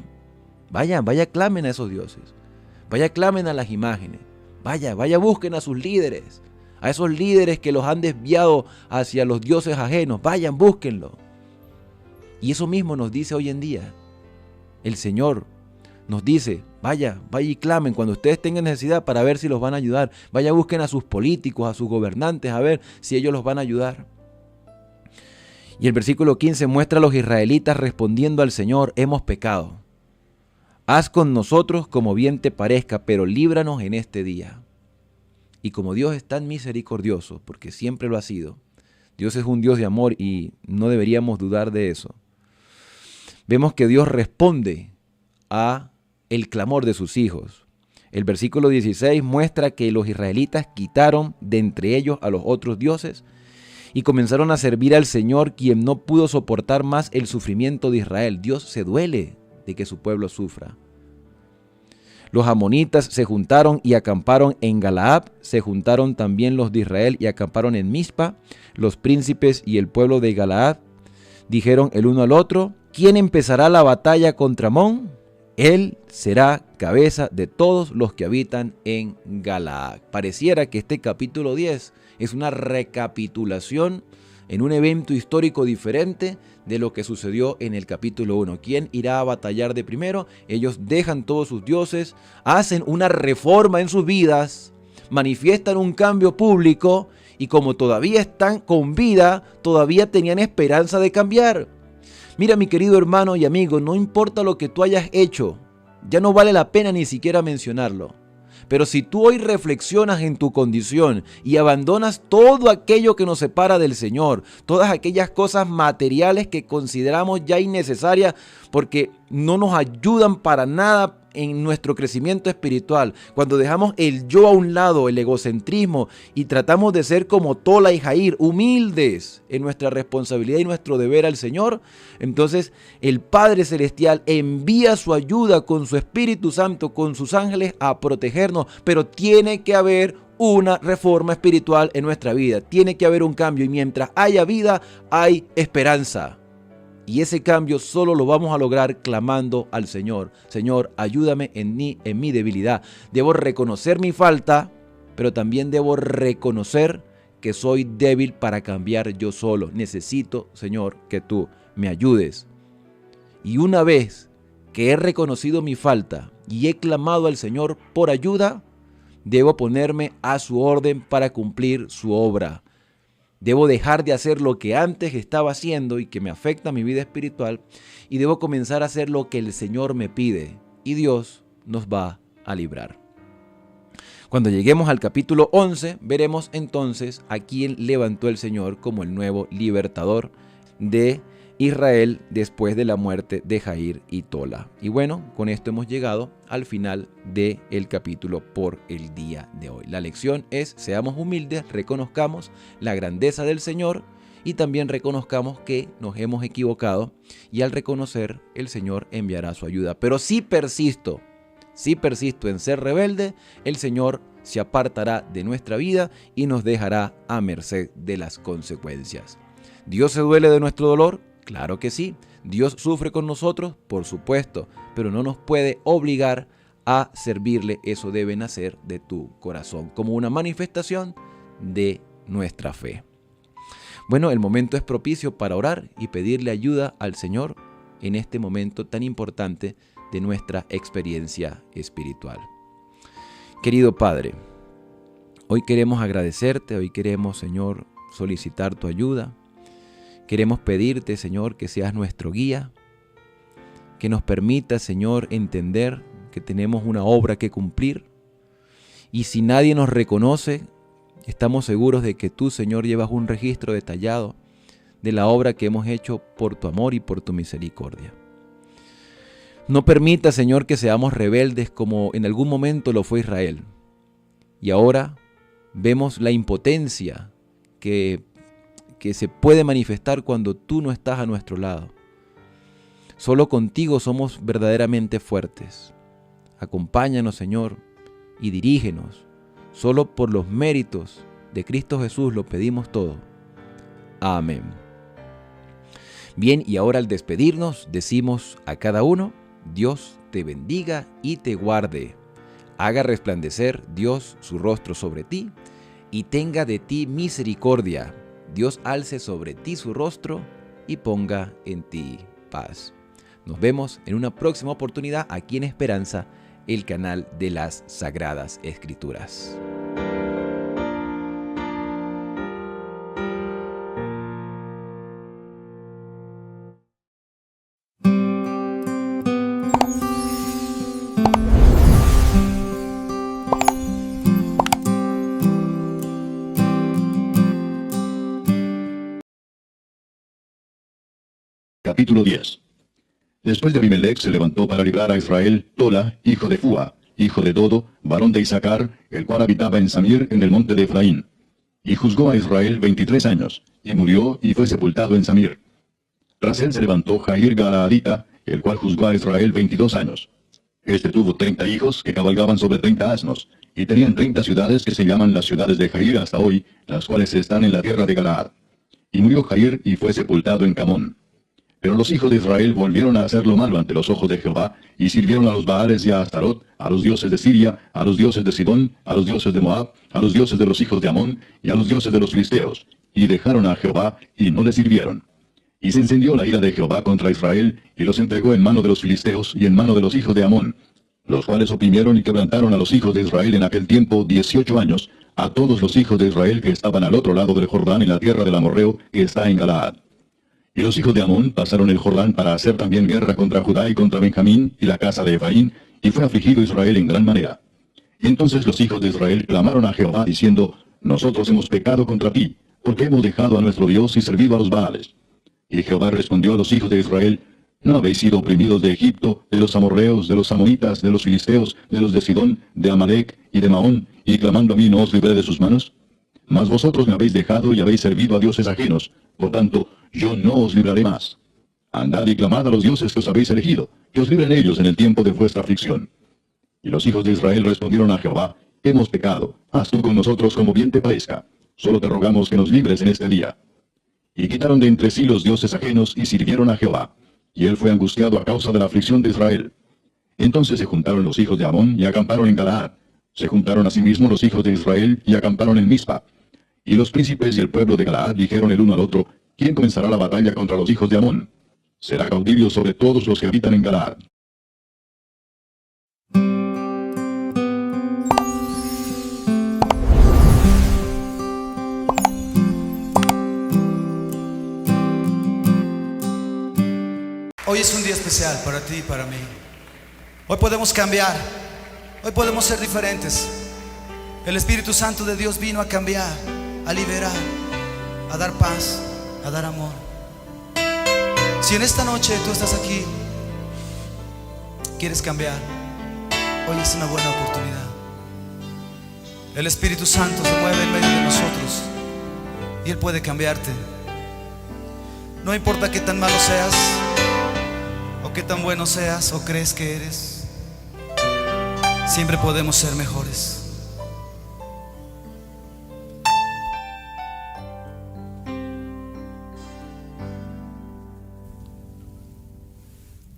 Vaya, clamen a esos dioses. Vaya, clamen a las imágenes. Vaya, busquen a sus líderes. A esos líderes que los han desviado hacia los dioses ajenos. Vayan, búsquenlo. Y eso mismo nos dice hoy en día. El Señor nos dice, vaya y clamen cuando ustedes tengan necesidad para ver si los van a ayudar. Vaya, busquen a sus políticos, a sus gobernantes, a ver si ellos los van a ayudar. Y el versículo 15 muestra a los israelitas respondiendo al Señor, hemos pecado. Haz con nosotros como bien te parezca, pero líbranos en este día. Y como Dios es tan misericordioso, porque siempre lo ha sido, Dios es un Dios de amor y no deberíamos dudar de eso. Vemos que Dios responde a el clamor de sus hijos. El versículo 16 muestra que los israelitas quitaron de entre ellos a los otros dioses y comenzaron a servir al Señor, quien no pudo soportar más el sufrimiento de Israel. Dios se duele de que su pueblo sufra. Los amonitas se juntaron y acamparon en Galaad, se juntaron también los de Israel y acamparon en Mizpa. Los príncipes y el pueblo de Galaad dijeron el uno al otro, ¿quién empezará la batalla contra Amón? Él será cabeza de todos los que habitan en Galaad. Pareciera que este capítulo 10 es una recapitulación en un evento histórico diferente de lo que sucedió en el capítulo 1. ¿Quién irá a batallar de primero? Ellos dejan todos sus dioses, hacen una reforma en sus vidas, manifiestan un cambio público y como todavía están con vida, todavía tenían esperanza de cambiar. Mira, mi querido hermano y amigo, no importa lo que tú hayas hecho, ya no vale la pena ni siquiera mencionarlo. Pero si tú hoy reflexionas en tu condición y abandonas todo aquello que nos separa del Señor, todas aquellas cosas materiales que consideramos ya innecesarias porque no nos ayudan para nada en nuestro crecimiento espiritual, cuando dejamos el yo a un lado, el egocentrismo, y tratamos de ser como Tola y Jair, humildes en nuestra responsabilidad y nuestro deber al Señor, entonces el Padre Celestial envía su ayuda con su Espíritu Santo, con sus ángeles a protegernos, pero tiene que haber una reforma espiritual en nuestra vida, tiene que haber un cambio, y mientras haya vida, hay esperanza. Y ese cambio solo lo vamos a lograr clamando al Señor. Señor, ayúdame en mi debilidad. Debo reconocer mi falta, pero también debo reconocer que soy débil para cambiar yo solo. Necesito, Señor, que tú me ayudes. Y una vez que he reconocido mi falta y he clamado al Señor por ayuda, debo ponerme a su orden para cumplir su obra. Debo dejar de hacer lo que antes estaba haciendo y que me afecta a mi vida espiritual, y debo comenzar a hacer lo que el Señor me pide, y Dios nos va a librar. Cuando lleguemos al capítulo 11, veremos entonces a quién levantó el Señor como el nuevo libertador de Israel después de la muerte de Jair y Tola. Y bueno, con esto hemos llegado al final del capítulo por el día de hoy. La lección es: seamos humildes, reconozcamos la grandeza del Señor y también reconozcamos que nos hemos equivocado, y al reconocer, el Señor enviará su ayuda. Pero si persisto en ser rebelde, el Señor se apartará de nuestra vida y nos dejará a merced de las consecuencias. ¿Dios se duele de nuestro dolor? Claro que sí. ¿Dios sufre con nosotros? Por supuesto, pero no nos puede obligar a servirle. Eso debe nacer de tu corazón, como una manifestación de nuestra fe. Bueno, el momento es propicio para orar y pedirle ayuda al Señor en este momento tan importante de nuestra experiencia espiritual. Querido Padre, hoy queremos agradecerte, hoy queremos, Señor, solicitar tu ayuda. Queremos pedirte, Señor, que seas nuestro guía, que nos permita, Señor, entender que tenemos una obra que cumplir, y si nadie nos reconoce, estamos seguros de que tú, Señor, llevas un registro detallado de la obra que hemos hecho por tu amor y por tu misericordia. No permita, Señor, que seamos rebeldes como en algún momento lo fue Israel, y ahora vemos la impotencia que se puede manifestar cuando tú no estás a nuestro lado. Solo contigo somos verdaderamente fuertes. Acompáñanos, Señor, y dirígenos. Solo por los méritos de Cristo Jesús lo pedimos todo. Amén. Bien, y ahora al despedirnos, decimos a cada uno: Dios te bendiga y te guarde. Haga resplandecer Dios su rostro sobre ti y tenga de ti misericordia. Dios alce sobre ti su rostro y ponga en ti paz. Nos vemos en una próxima oportunidad aquí en Esperanza, el canal de las Sagradas Escrituras. Capítulo 10. Después de Abimelech se levantó para librar a Israel Tola, hijo de Fua, hijo de Dodo, varón de Isacar, el cual habitaba en Samir, en el monte de Efraín. Y juzgó a Israel 23 años, y murió y fue sepultado en Samir. Tras él se levantó Jair Galaadita, el cual juzgó a Israel 22 años. Este tuvo 30 hijos que cabalgaban sobre 30 asnos, y tenían 30 ciudades que se llaman las ciudades de Jair hasta hoy, las cuales están en la tierra de Galaad. Y murió Jair y fue sepultado en Camón. Pero los hijos de Israel volvieron a hacer lo malo ante los ojos de Jehová, y sirvieron a los Baales y a Astarot, a los dioses de Siria, a los dioses de Sidón, a los dioses de Moab, a los dioses de los hijos de Amón, y a los dioses de los filisteos, y dejaron a Jehová, y no le sirvieron. Y se encendió la ira de Jehová contra Israel, y los entregó en mano de los filisteos y en mano de los hijos de Amón, los cuales oprimieron y quebrantaron a los hijos de Israel en aquel tiempo 18 años, a todos los hijos de Israel que estaban al otro lado del Jordán en la tierra del Amorreo, que está en Galaad. Y los hijos de Amón pasaron el Jordán para hacer también guerra contra Judá y contra Benjamín y la casa de Efraín, y fue afligido Israel en gran manera. Y entonces los hijos de Israel clamaron a Jehová, diciendo, Nosotros hemos pecado contra ti, porque hemos dejado a nuestro Dios y servido a los Baales. Y Jehová respondió a los hijos de Israel, ¿No habéis sido oprimidos de Egipto, de los amorreos, de los amonitas, de los filisteos, de los de Sidón, de Amalec y de Maón, y clamando a mí no os libré de sus manos? Mas vosotros me habéis dejado y habéis servido a dioses ajenos, por tanto, yo no os libraré más. Andad y clamad a los dioses que os habéis elegido, que os libren ellos en el tiempo de vuestra aflicción. Y los hijos de Israel respondieron a Jehová, Hemos pecado, haz tú con nosotros como bien te parezca. Solo te rogamos que nos libres en este día. Y quitaron de entre sí los dioses ajenos y sirvieron a Jehová. Y él fue angustiado a causa de la aflicción de Israel. Entonces se juntaron los hijos de Amón y acamparon en Galaad. Se juntaron asimismo los hijos de Israel y acamparon en Mizpa. Y los príncipes y el pueblo de Galaad dijeron el uno al otro, ¿Quién comenzará la batalla contra los hijos de Amón? Será cautivo sobre todos los que habitan en Galaad. Hoy es un día especial para ti y para mí. Hoy podemos cambiar. Hoy podemos ser diferentes. El Espíritu Santo de Dios vino a cambiar, a liberar, a dar paz, a dar amor. Si en esta noche tú estás aquí, quieres cambiar, hoy es una buena oportunidad. El Espíritu Santo se mueve en medio de nosotros y Él puede cambiarte. No importa qué tan malo seas, o qué tan bueno seas, o crees que eres, siempre podemos ser mejores.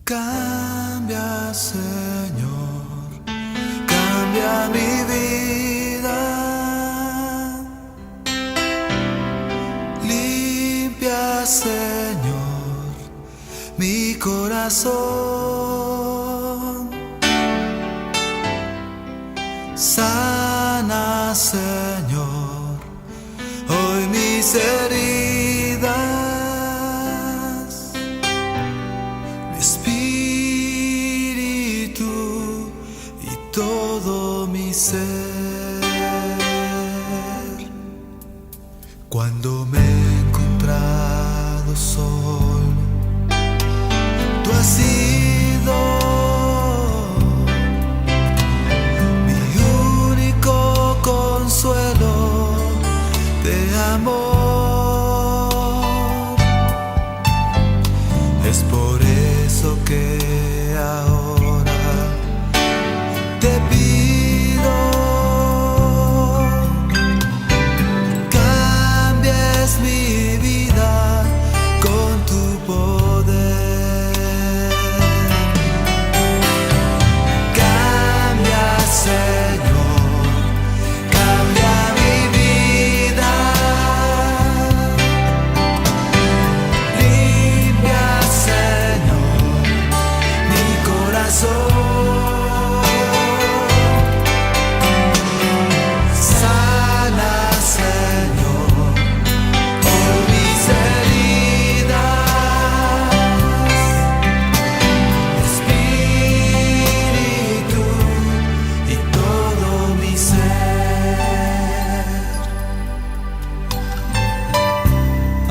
Cambia, Señor, cambia mi vida. Limpia, Señor, mi corazón. Sana, Señor, hoy mis heridas. Mi espíritu y todo mi ser. Cuando me he encontrado solo, tú has sido mi único consuelo de amor. Es por eso que ahora te pido, cambies mi vida con tu poder.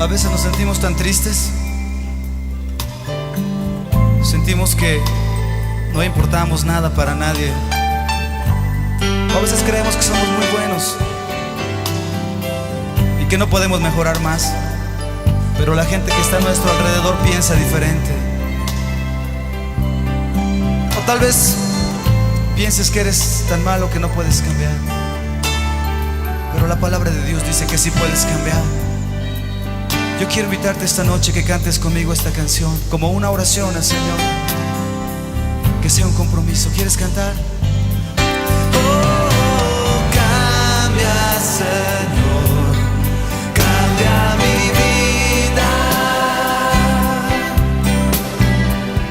A veces nos sentimos tan tristes. Sentimos que no importamos nada para nadie. O a veces creemos que somos muy buenos y que no podemos mejorar más. Pero la gente que está a nuestro alrededor piensa diferente. O tal vez pienses que eres tan malo que no puedes cambiar. Pero la palabra de Dios dice que sí puedes cambiar. Yo quiero invitarte esta noche que cantes conmigo esta canción como una oración al Señor. Que sea un compromiso. ¿Quieres cantar? Oh, cambia, Señor, cambia mi vida.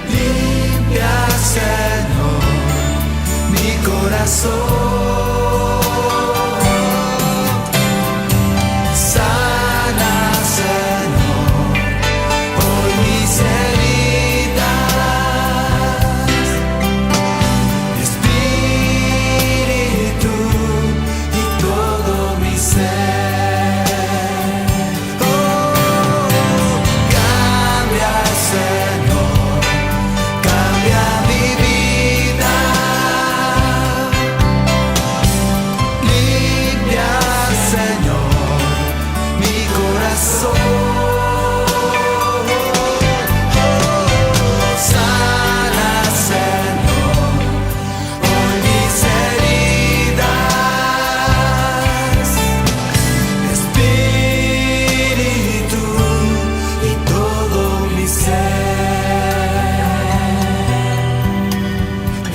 Limpia, Señor, mi corazón.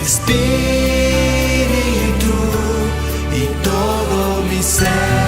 Espíritu y todo mi ser.